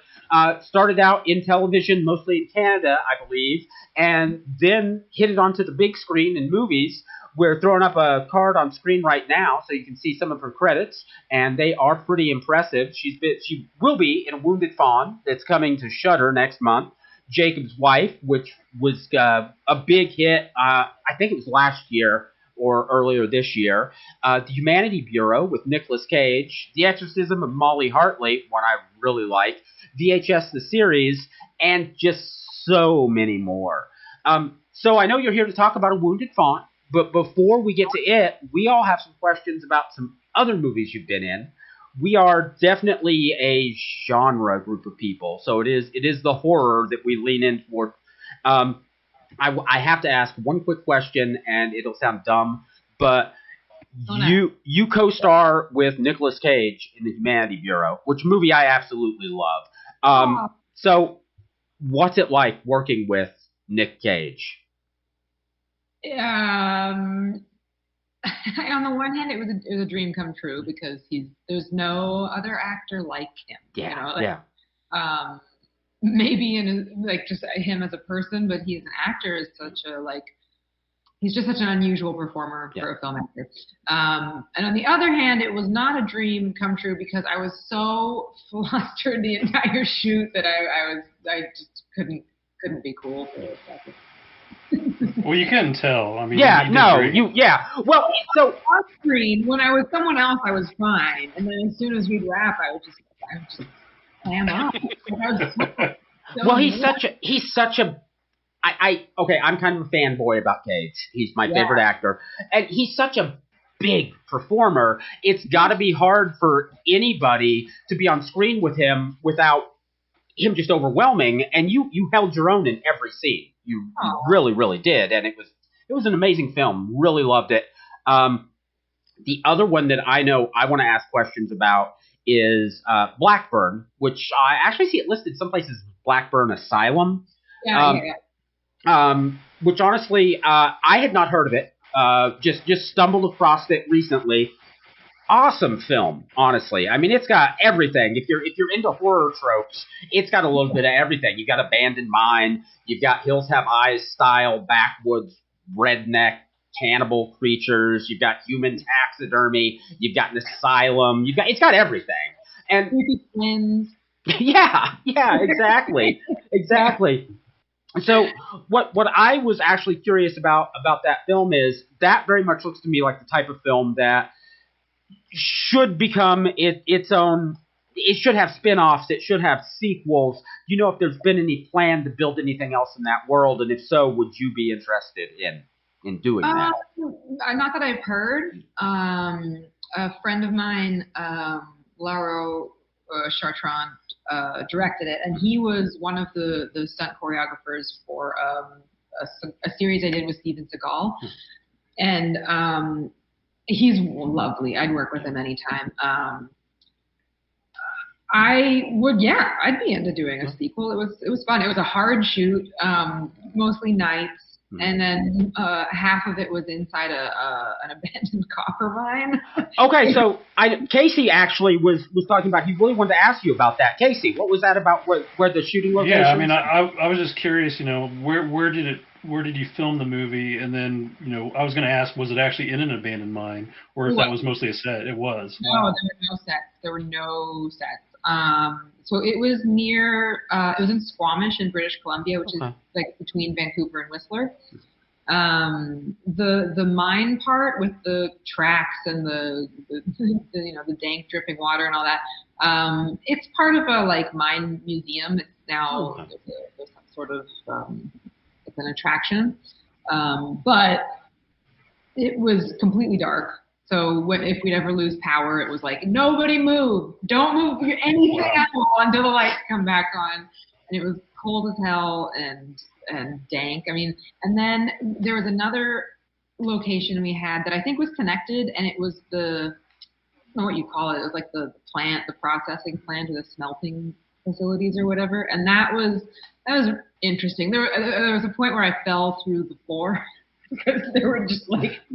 Started out in television, mostly in Canada, I believe, and then hit it onto the big screen in movies. We're throwing up a card on screen right now so you can see some of her credits, and they are pretty impressive. She will be in A Wounded Fawn that's coming to Shudder next month. Jacob's Wife, which was a big hit, I think it was last year or earlier this year. The Humanity Bureau with Nicolas Cage. The Exorcism of Molly Hartley, one I really like. VHS the series, and just so many more. So I know you're here to talk about A Wounded Fawn. But before we get to it, we all have some questions about some other movies you've been in. We are definitely a genre group of people, so it is the horror that we lean in toward. I have to ask one quick question, and it'll sound dumb, but you co-star with Nicolas Cage in The Humanity Bureau, which movie I absolutely love. So what's it like working with Nick Cage? On the one hand, it was a dream come true because there's no other actor like him. Yeah, you know? Maybe just him as a person, but he as an actor is he's just such an unusual performer for a film actor. And on the other hand, it was not a dream come true because I was so flustered the entire shoot that I just couldn't be cool for a second. Well, you couldn't tell. I mean, Well, so off screen, when I was someone else, I was fine, and then as soon as we'd wrap, I would just clam up. Well, he's such a. I'm kind of a fanboy about Cage. He's my favorite actor, and he's such a big performer. It's got to be hard for anybody to be on screen with him without him just overwhelming. And you held your own in every scene. You really, really did, and it was an amazing film. Really loved it. The other one that I know I want to ask questions about is Blackburn, which I actually see it listed some places Blackburn Asylum. Which honestly I had not heard of it. Just stumbled across it recently. Awesome film, honestly. I mean, it's got everything. If you're into horror tropes, it's got a little bit of everything. You've got Abandoned Mine, you've got Hills Have Eyes style backwoods redneck cannibal creatures, you've got human taxidermy, you've got an asylum, it's got everything. And creepy twins. Yeah, exactly. So what I was actually curious about that film is that very much looks to me like the type of film that should become its own. It should have spin-offs. It should have sequels. Do you know if there's been any plan to build anything else in that world? And if so, would you be interested in doing that? Not that I've heard. A friend of mine, Lauro Chartrand, directed it, and he was one of the stunt choreographers for a series I did with Steven Seagal. And he's lovely. I'd work with him anytime. I'd be into doing a sequel. It was fun. It was a hard shoot, mostly nights. And then half of it was inside an abandoned copper mine. Okay, so Casey actually was talking about. He really wanted to ask you about that. Casey, what was that about? Where the shooting location? Yeah, I mean, I was just curious. Where did you film the movie? And then I was going to ask, was it actually in an abandoned mine, or if that was mostly a set? It was. No, there were no sets. There were no sets. So it was near. It was in Squamish in British Columbia, which is like between Vancouver and Whistler. The mine part with the tracks and the dank dripping water and all that. It's part of a mine museum. It's now there's some sort of it's an attraction, but it was completely dark. So if we'd ever lose power, it was like, nobody move. Don't move anything at all until the lights come back on. And it was cold as hell and dank. I mean, and then there was another location we had that I think was connected, and it was I don't know what you call it. It was like the plant, the processing plant, or the smelting facilities or whatever. And that was interesting. There was a point where I fell through the floor because there were just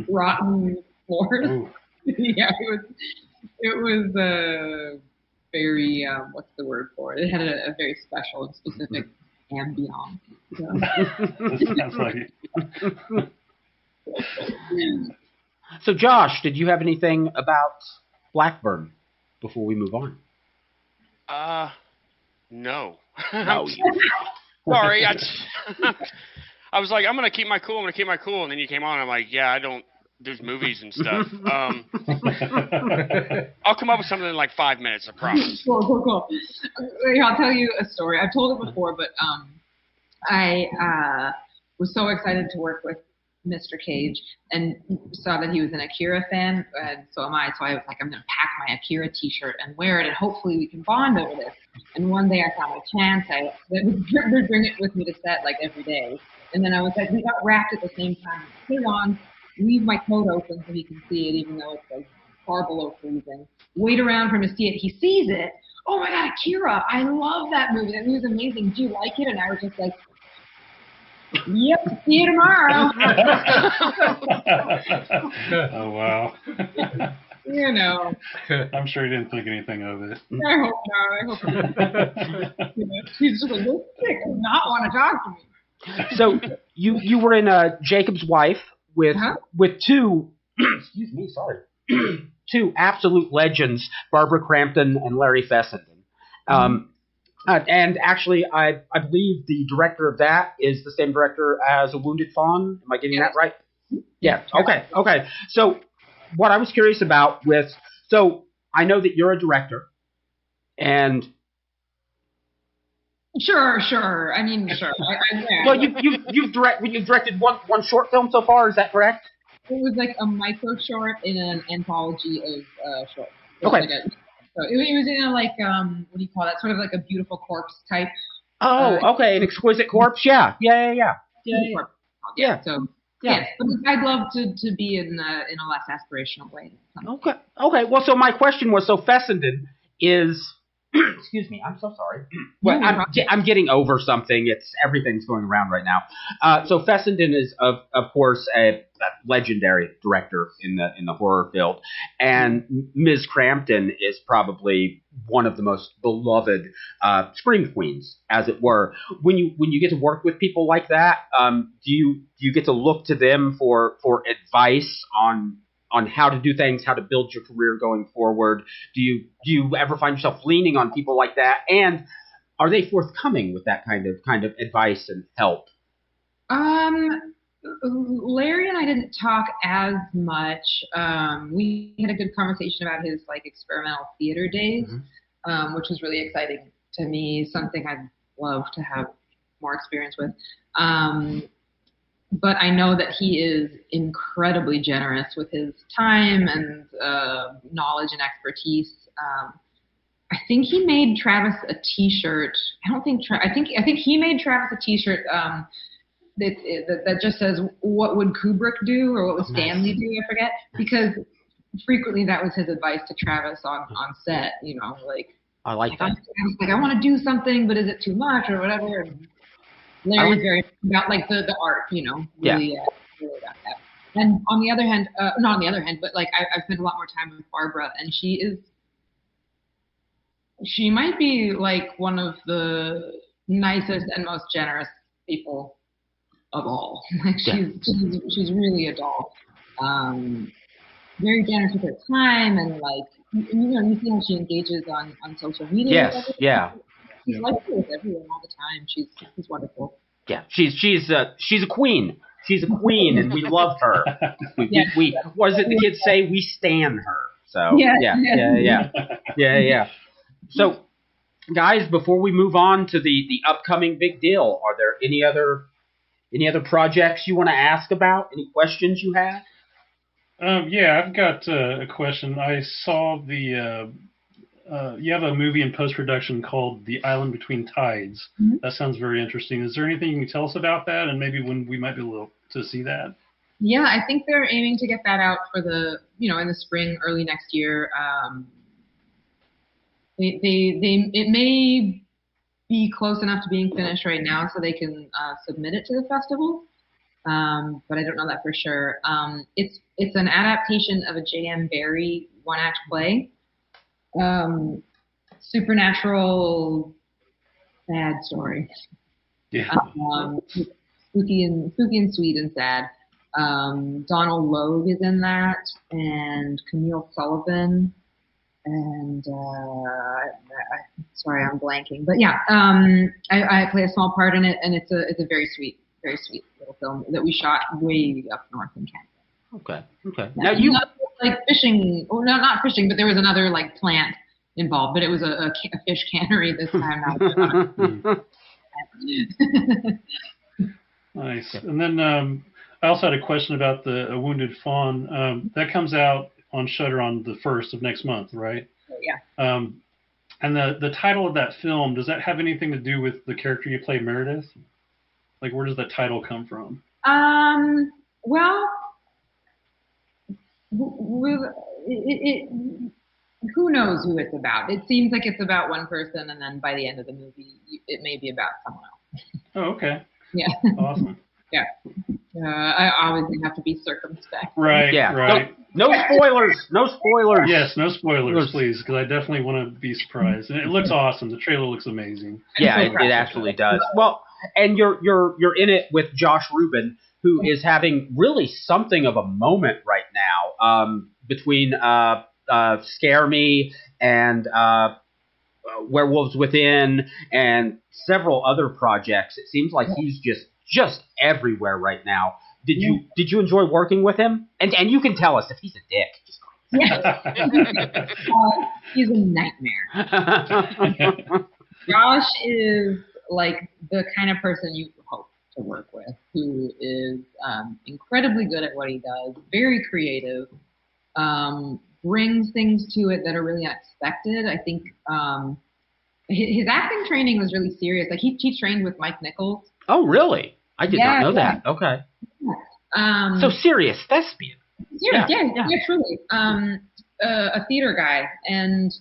rotten floors. Yeah, it was very what's the word for it? It had a very special and specific ambiance. Sounds like it. So Josh, did you have anything about Blackburn before we move on? No. No. Sorry, I was like, I'm gonna keep my cool, and then you came on. I'm like, yeah, I don't. There's movies and stuff. I'll come up with something in 5 minutes, I promise. Cool. I'll tell you a story. I've told it before, but I was so excited to work with Mr. Cage and saw that he was an Akira fan, and so am I. So I was like, I'm going to pack my Akira t-shirt and wear it, and hopefully we can bond over this. And one day I found a chance. I would bring it with me to set every day. And then I was like, we got wrapped at the same time. Put it on. Leave my coat open so he can see it, even though it's far below freezing. Wait around for him to see it. He sees it. Oh my God, Akira! I love that movie. That movie's amazing. Do you like it? And I was just like, yep. See you tomorrow. Oh wow. I'm sure he didn't think anything of it. I hope not. He's just this chick does not want to talk to me. So you were in Jacob's Wife with two two absolute legends, Barbara Crampton and Larry Fessenden. And actually, I believe the director of that is the same director as A Wounded Fawn. Am I getting that right? Yeah. Okay. So what I was curious about so I know that you're a director, and Sure. I mean, sure. Well, you've directed one short film so far. Is that correct? It was a micro short in an anthology of shorts. Okay. So it was in what do you call that? Sort of like a Beautiful Corpse type. Oh, okay, an Exquisite Corpse. Yeah. So yes, but I'd love to be in a less aspirational way. Okay. Well, so my question was, so Fessenden is. Excuse me, I'm so sorry. Well, I'm getting over something. Everything's going around right now. So Fessenden is of course a legendary director in the horror field, and Ms. Crampton is probably one of the most beloved scream queens, as it were. When you get to work with people like that, do you get to look to them for advice on how to do things, how to build your career going forward? Do you ever find yourself leaning on people like that? And are they forthcoming with that kind of advice and help? Larry and I didn't talk as much. We had a good conversation about his like experimental theater days, which was really exciting to me. Something I'd love to have more experience with. But I know that he is incredibly generous with his time and knowledge and expertise. I think he made Travis a T-shirt. I think he made Travis a T-shirt that just says "What would Kubrick do?" or "What would Stanley do?" I forget, because frequently that was his advice to Travis on set. You know, like I like that. Like I want to do something, but is it too much or whatever? And Larry's very about like the art, you know, really about that. And on the other hand, not on the other hand, but like I've spent a lot more time with Barbara, and she might be like one of the nicest and most generous people of all. Like she's really a doll. Very generous with her time, and like you see how she engages on social media. Yes, yeah. She's like with everyone all the time. She's wonderful. Yeah, she's a queen. She's a queen, and we love her. We what does it the kids say? We stan her. So yeah. So, guys, before we move on to the upcoming big deal, are there any other projects you want to ask about? Any questions you have? Yeah, I've got a question. I saw you have a movie in post-production called The Island Between Tides. Mm-hmm. That sounds very interesting. Is there anything you can tell us about that, and maybe when we might be able to see that? Yeah, I think they're aiming to get that out for in the spring, early next year. It may be close enough to being finished right now so they can submit it to the festival. But I don't know that for sure. It's an adaptation of a J.M. Barrie one-act play. Supernatural sad story. Yeah. Spooky and sweet and sad. Donald Logue is in that, and Camille Sullivan, and sorry, I'm blanking, but yeah, I play a small part in it, and it's a very sweet little film that we shot way up north in Canada. Okay. Now you like fishing, or no, not fishing, but there was another like plant involved, but it was a fish cannery this time. Nice. And then I also had a question about the A Wounded Fawn. That comes out on Shudder on the 1st of next month, right? Yeah. And the title of that film, does that have anything to do with the character you play, Meredith? Like, where does that title come from? Well, who knows who it's about? It seems like it's about one person, and then by the end of the movie, it may be about someone else. Oh, okay. Yeah. Awesome. Yeah. I obviously have to be circumspect. Right. Yeah. Right. No spoilers. No spoilers. Yes, no spoilers, please, because I definitely want to be surprised. And it looks awesome. The trailer looks amazing. Yeah, it absolutely does. Well, and you're in it with Josh Rubin, who is having really something of a moment right now between Scare Me and Werewolves Within and several other projects. It seems like he's just everywhere right now. Did you enjoy working with him? And you can tell us if he's a dick. Yes. He's a nightmare. Josh is like the kind of person you hope to work with, who is incredibly good at what he does, very creative, brings things to it that are really unexpected. I think his acting training was really serious. Like he trained with Mike Nichols. Oh, really? I did not know that. Okay. Yeah. So serious thespian. Serious, yeah, truly. A theater guy, and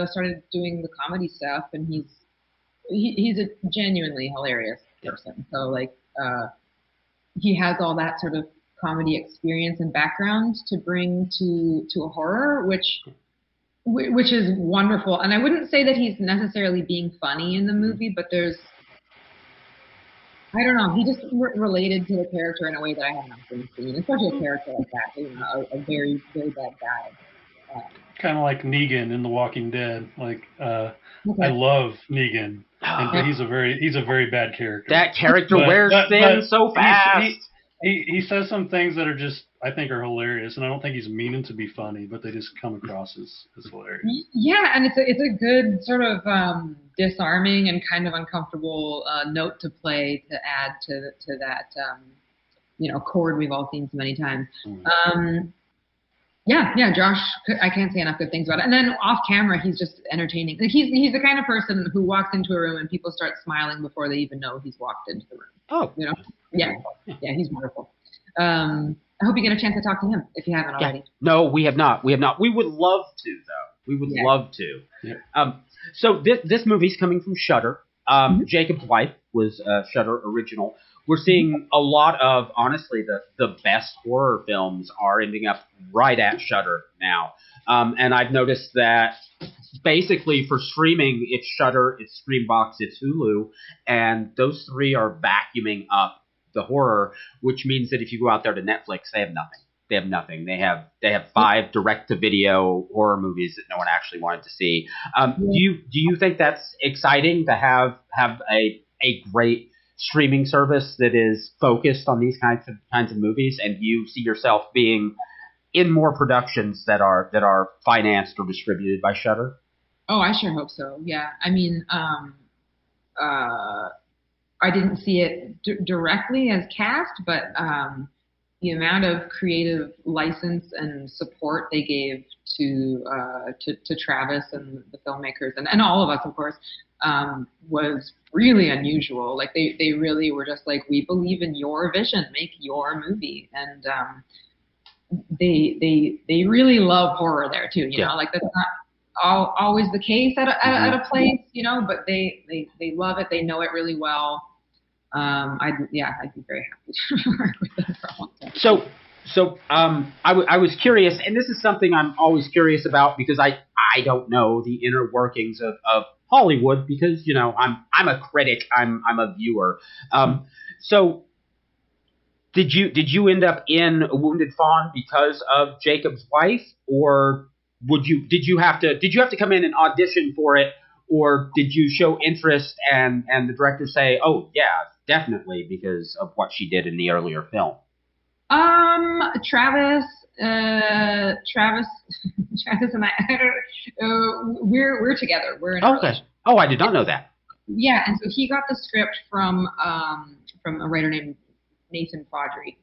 started doing the comedy stuff, and he's a genuinely hilarious person. So like he has all that sort of comedy experience and background to bring to a horror, which is wonderful. And I wouldn't say that he's necessarily being funny in the movie, but there's I don't know. He just related to the character in a way that I have not been seen, especially a character like that, a very, very bad guy. Kind of like Negan in The Walking Dead. Like, I Okay. love Negan, but he's a very bad character. That character wears thin so fast. He says some things that are just, I think, are hilarious, and I don't think he's meaning to be funny, but they just come across as hilarious. Yeah, and it's a good sort of disarming and kind of uncomfortable note to play to add to that chord we've all seen so many times. Yeah, Josh, I can't say enough good things about it. And then off camera, he's just entertaining. Like he's the kind of person who walks into a room and people start smiling before they even know he's walked into the room. Oh, yeah, he's wonderful. I hope you get a chance to talk to him if you haven't already. No, we have not. We would love to, though. We would love to. Yeah. So this movie's coming from Shudder. Jacob's Wife was a Shudder original. We're seeing a lot of, honestly, the best horror films are ending up right at Shudder now. And I've noticed that basically for streaming, it's Shudder, it's Screambox, it's Hulu, and those three are vacuuming up the horror, which means that if you go out there to Netflix, they have nothing. They have nothing. They have 5 direct-to-video horror movies that no one actually wanted to see. Do you think that's exciting to have a great streaming service that is focused on these kinds of movies, and you see yourself being in more productions that are financed or distributed by Shudder? Oh, I sure hope so. Yeah, I mean, I didn't see it directly as cast, but the amount of creative license and support they gave to Travis and the filmmakers and all of us, of course, was really unusual. Like they really were just like, we believe in your vision, make your movie, and they really love horror there too. You know, like that's not always the case at a place, but they love it. They know it really well. I'd be very happy to work with them for a long time. So I was curious, and this is something I'm always curious about because I don't know the inner workings of Hollywood because I'm a critic, I'm a viewer. So did you end up in A Wounded Fawn because of Jacob's Wife, or did you have to come in and audition for it, or did you show interest and the director say, oh yeah, definitely because of what she did in the earlier film? Travis and I, we're together. We're in a relationship. Oh, I did not know that. Yeah, and so he got the script from a writer named Nathan Fodry,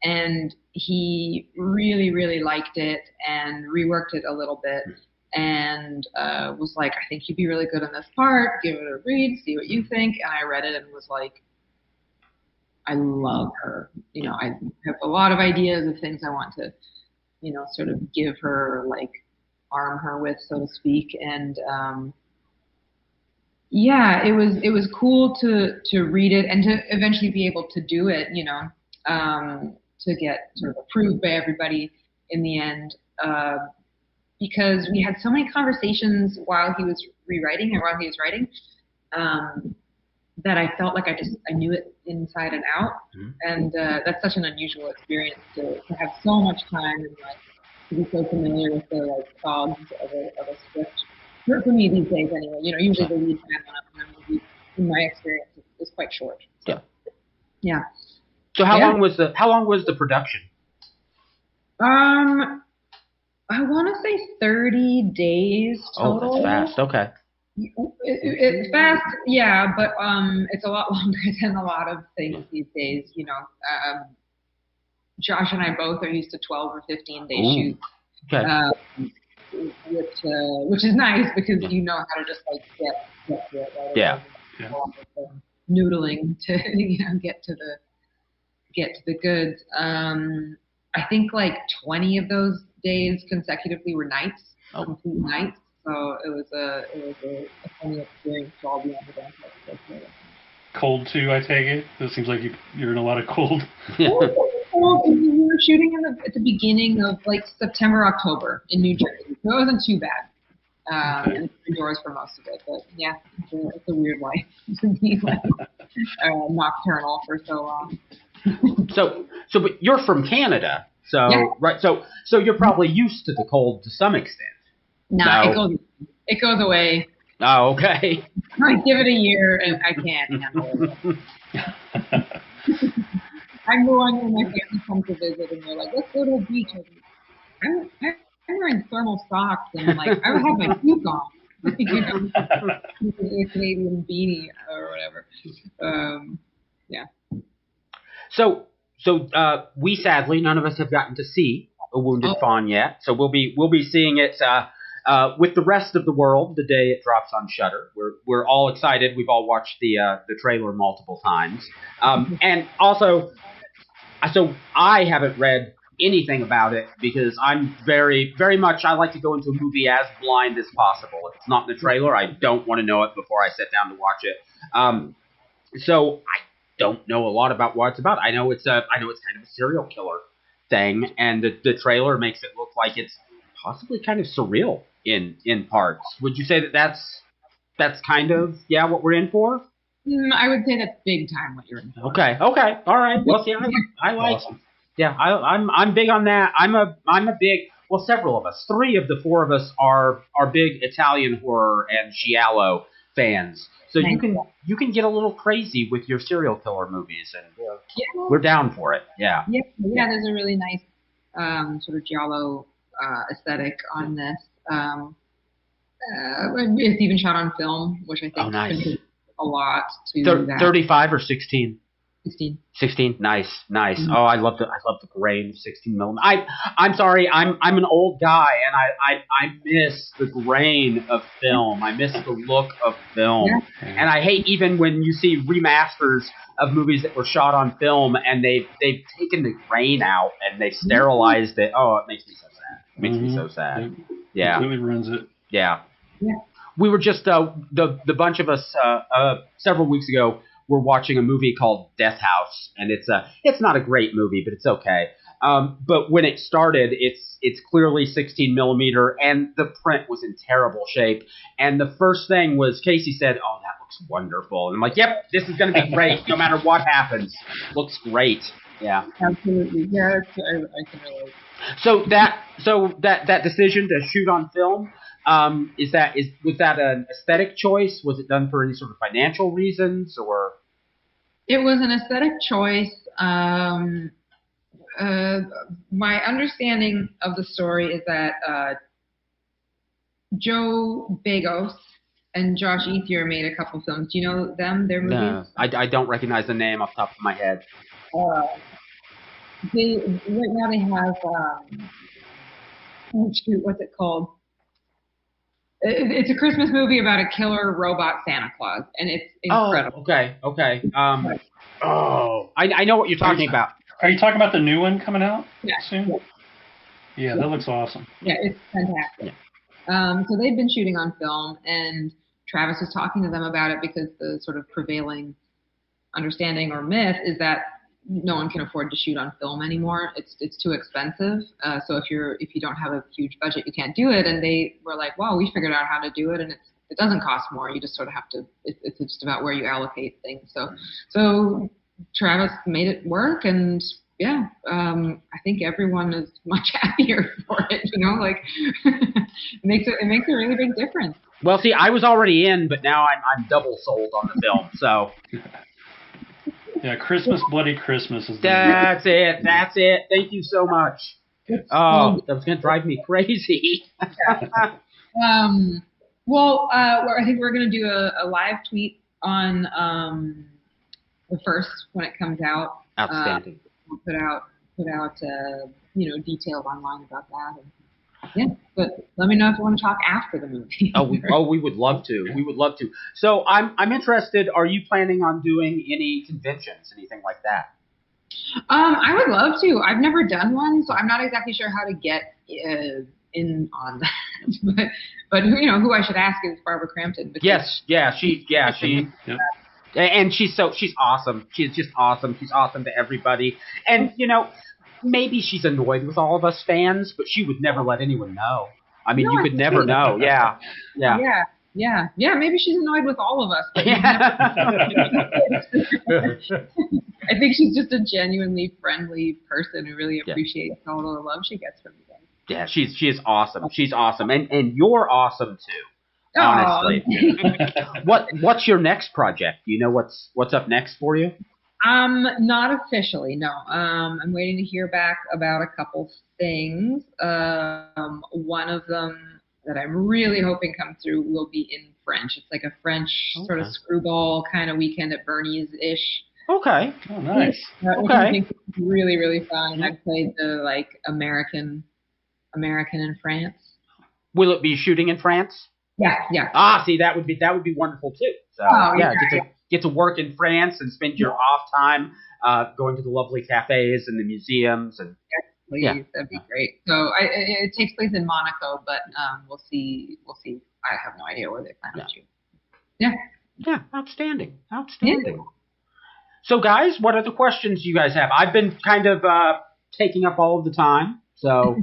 and he really, really liked it and reworked it a little bit, and was like, I think you'd be really good in this part. Give it a read, see what you think. And I read it and was like, I love her. I have a lot of ideas of things I want to, sort of give her, like arm her with, so to speak. And it was cool to read it and to eventually be able to do it, to get sort of approved by everybody in the end. Because we had so many conversations while he was rewriting and while he was writing, that I felt like I knew it inside and out. And that's such an unusual experience to have so much time and like to be so familiar with the like cogs of a script. For me these days anyway, usually the lead time on a movie, in my experience, is quite short. So, yeah. So how long was the production? I want to say 30 days total. Oh, that's fast. Okay. It's fast, yeah, but it's a lot longer than a lot of things these days. Josh and I both are used to 12 or 15 day shoots, which is nice because you know how to just like get to it. Right away. Noodling to get to the goods. I think like 20 of those days consecutively were nights, complete nights. So it was a funny experience to all be on the downside. Cold too, I take it. It seems like you're in a lot of cold. We were shooting at the beginning of like September, October in New Jersey, so it wasn't too bad. and it's indoors for most of it. But yeah, it's a weird life to be like nocturnal for so long. But you're from Canada, so Yeah. right? So you're probably used to the cold to some extent. No. It goes away. Oh, okay. I give it a year and I can't handle it. I go on when my family comes to visit and they're like, let's go to the beach. I'm wearing thermal socks and like I would have my toque on. You know, a Canadian beanie or whatever. Yeah. So we sadly none of us have gotten to see A Wounded Fawn yet. So we'll be seeing it with the rest of the world the day it drops on Shudder. We're all excited. We've all watched the trailer multiple times. And also, so I haven't read anything about it because I'm very, very much, I like to go into a movie as blind as possible. If it's not in the trailer, I don't want to know it before I sit down to watch it. So I don't know a lot about what it's about. I know it's kind of a serial killer thing, and the trailer makes it look like it's possibly kind of surreal in parts. Would you say that's kind of what we're in for? I would say that's big time what you're in for. Okay, all right. Well, see, I like. Awesome. Yeah, I'm big on that. I'm a big. Well, several of us, 3 of the 4 of us are big Italian horror and giallo fans. So you can get a little crazy with your serial killer movies, and we're down for it. Yeah. Yeah. There's a really nice sort of giallo aesthetic on this. It's even shot on film, which I think contributes a lot to that. 35 or 16. 16. Nice. Mm-hmm. Oh, I love the grain of 16 millimeter. I'm sorry, I'm an old guy, and I miss the grain of film. I miss the look of film, and I hate even when you see remasters of movies that were shot on film and they've taken the grain out and they've sterilized it. Oh, it makes me so sad. It makes me so sad. Yeah, it really ruins it. Yeah. We were just the bunch of us several weeks ago. We're watching a movie called Death House, and it's not a great movie, but it's okay. But when it started, it's clearly 16 millimeter, and the print was in terrible shape. And the first thing was Casey said, "Oh, that looks wonderful," and I'm like, "Yep, this is going to be great, no matter what happens. Looks great." Yeah, absolutely. Yeah, I can relate. So that decision to shoot on film. Was that an aesthetic choice? Was it done for any sort of financial reasons, or? It was an aesthetic choice. My understanding of the story is that Joe Begos and Josh Ethier made a couple films. Do you know them? Their movies? No, I don't recognize the name off the top of my head. Right now they have what's it called? It's a Christmas movie about a killer robot Santa Claus, and it's incredible. Oh, okay. I know what you're talking about. Are you talking about the new one coming out soon? Yeah, that looks awesome. Yeah, it's fantastic. So they've been shooting on film, and Travis was talking to them about it because the sort of prevailing understanding or myth is that no one can afford to shoot on film anymore. It's too expensive. So if you don't have a huge budget, you can't do it. And they were like, "Well, we figured out how to do it, and it doesn't cost more. You just sort of have to. It's just about where you allocate things." So Travis made it work, and I think everyone is much happier for it. You know, like it makes a really big difference. Well, see, I was already in, but now I'm double sold on the film. So. Yeah, Christmas, Bloody Christmas is. That's it. Thank you so much. Oh, that was gonna drive me crazy. I think we're gonna do a live tweet on the 1st when it comes out. Outstanding. We'll put out details online about that. But let me know if you want to talk after the movie. we would love to. We would love to. So I'm interested. Are you planning on doing any conventions, anything like that? I would love to. I've never done one, so I'm not exactly sure how to get in on that. but who I should ask is Barbara Crampton. Yes, she. Yep. And she's awesome. She's just awesome. She's awesome to everybody. And maybe she's annoyed with all of us fans, but she would never let anyone know. I mean, No, you I could think never so. know. Yeah. Yeah. Maybe she's annoyed with all of us. But I think she's just a genuinely friendly person who really appreciates all the love she gets from you guys. Yeah, she is awesome. She's awesome, and you're awesome too. Oh. Honestly. What's your next project? Do you know what's up next for you? Not officially, no. I'm waiting to hear back about a couple things. One of them that I'm really hoping comes through will be in French. It's like a French sort of screwball kind of weekend at Bernie's-ish. Okay. Oh, nice. Which I think is really, really fun. And I've played the like American in France. Will it be shooting in France? Yeah. See, that would be wonderful too. So get to work in France and spend your off time going to the lovely cafes and the museums and. Please, that'd be great. So it takes place in Monaco, but we'll see. I have no idea where they plan to shoot. Yeah. Outstanding. Yeah. So, guys, what other questions do you guys have? I've been kind of taking up all of the time. So,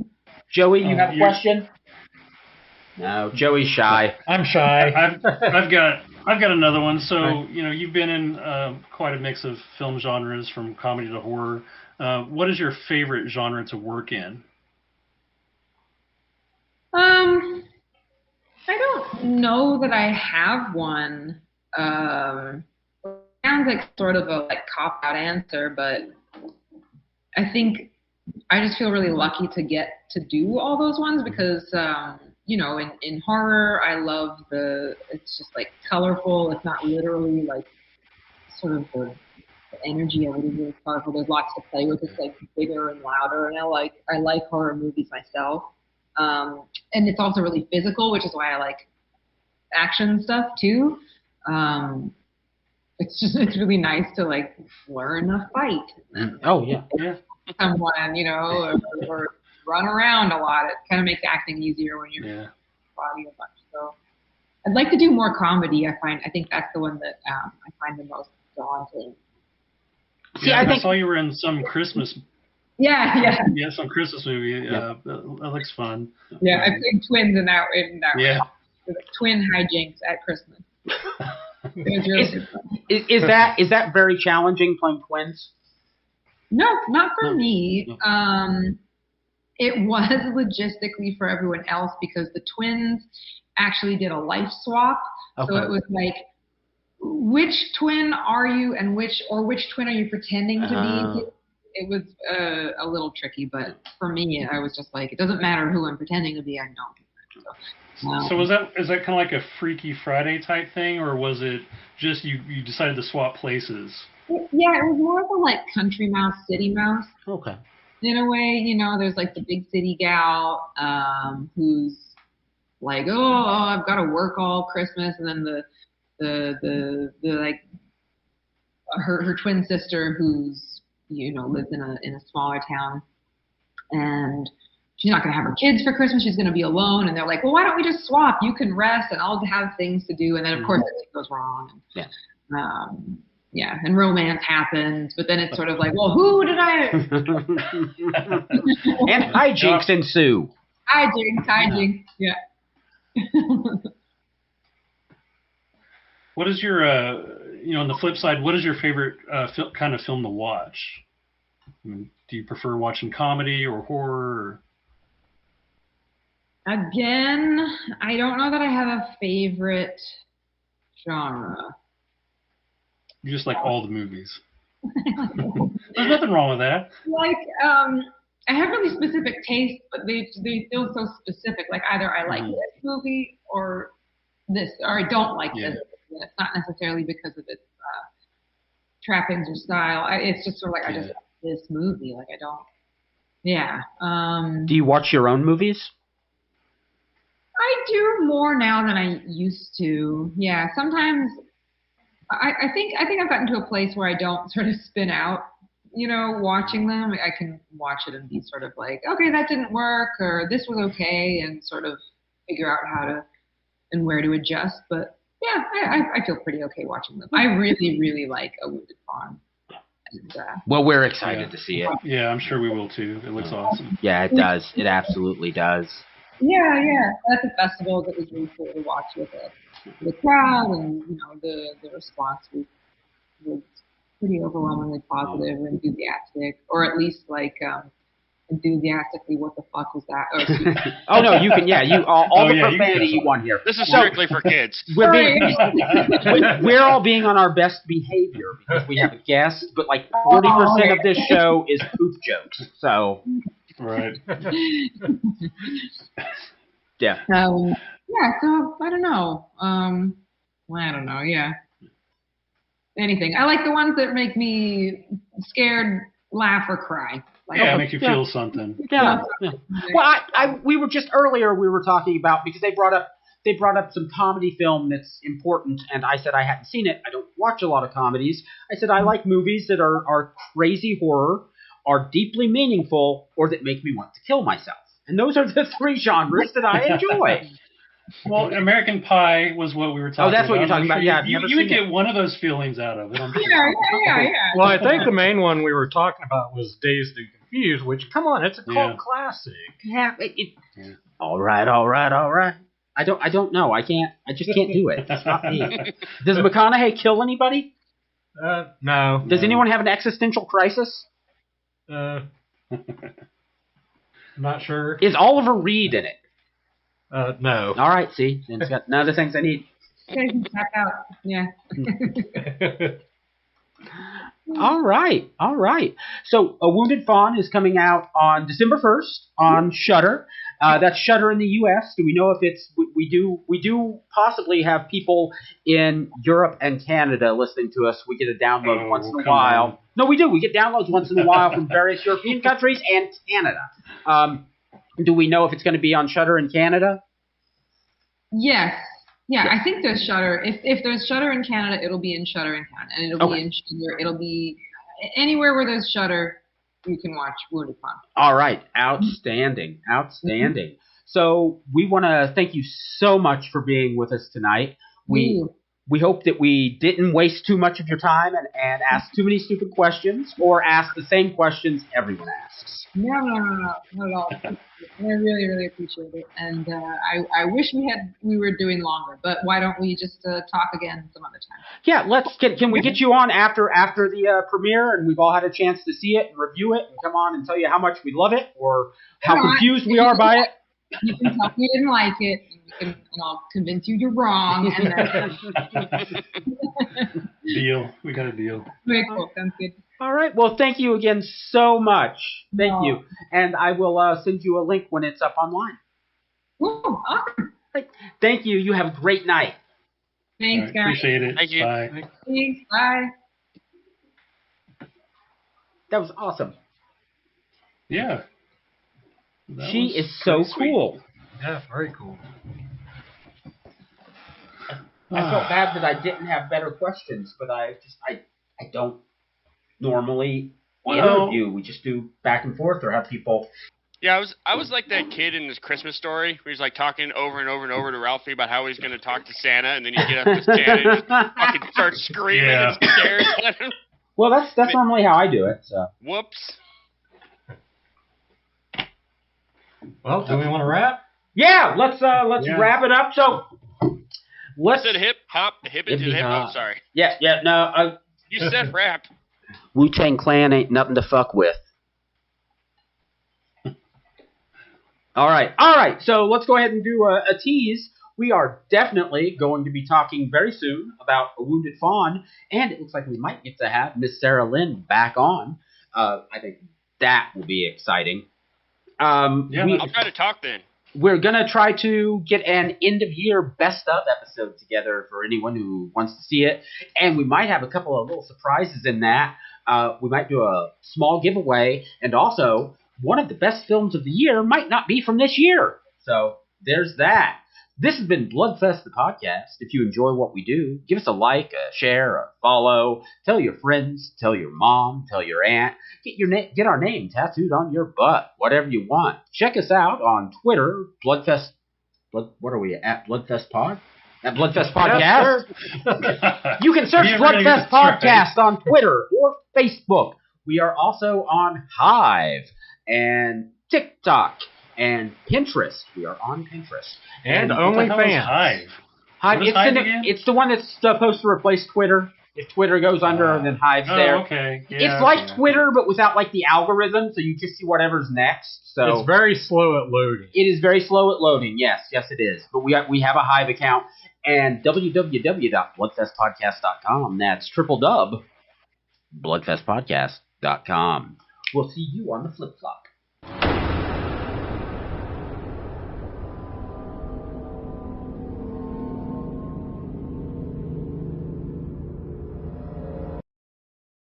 Joey, you have a question? No, Joey's shy. I'm shy. I've got another one. So, you've been in quite a mix of film genres, from comedy to horror. What is your favorite genre to work in? I don't know that I have one. Sounds like sort of a cop-out answer, but I think I just feel really lucky to get to do all those ones because, in horror, I love it's just like colorful. It's not literally like sort of the energy of it is really colorful. There's lots to play with. It's like bigger and louder, and I like horror movies myself. And it's also really physical, which is why I like action stuff too. It's really nice to like learn a fight. Oh yeah. Someone, or run around a lot. It kind of makes acting easier when you're body a bunch. So I'd like to do more comedy. I think that's the one that I find the most daunting. See, I saw you were in some Christmas. Yeah, some Christmas movie. That looks fun. Yeah, I played twins in that yeah. One. Twin hijinks at Christmas. It was really good fun. Is that very challenging, playing twins? No, not for me. It was logistically for everyone else because the twins actually did a life swap. Okay. So it was like, which twin are you and which twin are you pretending to be? It was a little tricky, but for me, I was just like, it doesn't matter who I'm pretending to be, I know. So is that kind of like a Freaky Friday type thing, or was it just you decided to swap places? Yeah, it was more of a like country mouse, city mouse. Okay. In a way, there's like the big city gal who's like, oh, I've got to work all Christmas, and then the like her twin sister who's lives in a smaller town, and she's not going to have her kids for Christmas. She's going to be alone, and they're like, well, why don't we just swap? You can rest, and I'll have things to do. And then of course everything goes wrong. And romance happens, but then it's sort of like, well, who did I? And hijinks ensue. Hijinks, yeah. What is your, on the flip side, what is your favorite kind of film to watch? I mean, do you prefer watching comedy or horror? Again, I don't know that I have a favorite genre. You just like all the movies. There's nothing wrong with that. I have really specific tastes, but they feel so specific. Like either I like this movie or this, or I don't like this. It's not necessarily because of its trappings or style. It's just sort of like I just like this movie. Like I don't. Yeah. Do you watch your own movies? I do more now than I used to. Yeah. Sometimes I think I've gotten to a place where I don't sort of spin out, watching them. I can watch it and be sort of like, okay, that didn't work, or this was okay, and sort of figure out how to and where to adjust. But yeah, I feel pretty okay watching them. I really, really like A Wounded Fawn. And, well, we're excited to see it. Yeah, I'm sure we will too. It looks awesome. Yeah, it does. It absolutely does. Yeah. At the festivals, it was really cool to watch with the crowd, and the response was pretty overwhelmingly positive and enthusiastic, or at least like enthusiastically. What the fuck was that? Oh, excuse me. Oh no, you can. Yeah, all the profanity you want here. This is strictly for kids. We're all being on our best behavior because we have a guest, but like 40% of this show is poop jokes. So. Right. Yeah. Yeah. So I don't know. I don't know. Yeah. Anything. I like the ones that make me scared, laugh, or cry. Like, make you feel something. Yeah. Well, we were just earlier we were talking about, because they brought up some comedy film that's important, and I said I hadn't seen it. I don't watch a lot of comedies. I said I like movies that are crazy horror, are deeply meaningful, or that make me want to kill myself. And those are the three genres that I enjoy. Well, American Pie was what we were talking about. Oh, that's what you're talking about. Yeah, you would get one of those feelings out of it. I'm sure. Yeah. Well, I think the main one we were talking about was Dazed and Confused, which, come on, it's a cult classic. Yeah. All right. I don't know. I just can't do it. It's not me. Does McConaughey kill anybody? No. Does anyone have an existential crisis? Not sure. Is Oliver Reed in it? No. All right, see? It's got none of the things I need. Okay, back out. Yeah. All right. So, A Wounded Fawn is coming out on December 1st on Shudder. That's Shudder in the U.S. Do we know if it's... We do possibly have people in Europe and Canada listening to us. We get a download once in a while. On. No, we do. We get downloads once in a while from various European countries and Canada. Do we know if it's going to be on Shudder in Canada? Yes. Yeah, I think there's Shudder. If there's Shudder in Canada, it'll be in Shudder in Canada, and it'll be in Shudder. It'll be anywhere where there's Shudder. You can watch Wounded Fawn. All right, outstanding. So we want to thank you so much for being with us tonight. We hope that we didn't waste too much of your time and ask too many stupid questions, or ask the same questions everyone asks. No, not at all. I really, really appreciate it, and I wish we were doing longer, but why don't we just talk again some other time? Yeah, can we get you on after the premiere, and we've all had a chance to see it and review it, and come on and tell you how much we love it or how confused we are by it? You can tell me you didn't like it, and I'll convince you you're wrong. And then... Deal. We got a deal. Very cool. Sounds good. All right. Well, thank you again so much. Thank you. And I will send you a link when it's up online. Cool. Awesome. Thank you. You have a great night. Thanks, guys. Appreciate it. Thank you. Bye. Thanks. Bye. That was awesome. Yeah. She is so cool. Yeah, very cool. I felt bad that I didn't have better questions, but I don't normally interview. We just do back and forth or have people. Yeah, I was like that kid in his Christmas Story where he's like talking over and over and over to Ralphie about how he's going to talk to Santa, and then you get up to Santa and just fucking start screaming and staring at him. Well, that's normally how I do it. So. Whoops. Well, do we want to wrap? Yeah, let's wrap it up. So let's. I said hip hop, hip it to the hip. Oh, sorry. Yeah, no. You said rap. Wu-Tang Clan ain't nothing to fuck with. All right. So let's go ahead and do a tease. We are definitely going to be talking very soon about A Wounded Fawn, and it looks like we might get to have Miss Sarah Lynn back on. I think that will be exciting. I'll try to talk then. We're going to try to get an end-of-year best-of episode together for anyone who wants to see it, and we might have a couple of little surprises in that. We might do a small giveaway, and also one of the best films of the year might not be from this year. So there's that. This has been Bloodfest, the podcast. If you enjoy what we do, give us a like, a share, a follow. Tell your friends, tell your mom, tell your aunt. Get our name tattooed on your butt, whatever you want. Check us out on Twitter, Bloodfest. What are we at? Bloodfest Pod? At Bloodfest Podcast. You can search Bloodfest Podcast on Twitter or Facebook. We are also on Hive and TikTok And Pinterest. We are on Pinterest. And what the hell is OnlyFans. Hive? Hive, What is Hive again? it's the one that's supposed to replace Twitter. If Twitter goes under, then Hive's there. Okay. Yeah, It's like Twitter, but without like the algorithm, so you just see whatever's next. So It's very slow at loading. it is very slow at loading. Yes, it is. But we have a Hive account and www.bloodfestpodcast.com. That's triple dub bloodfestpodcast.com. We'll see you on the flip flop.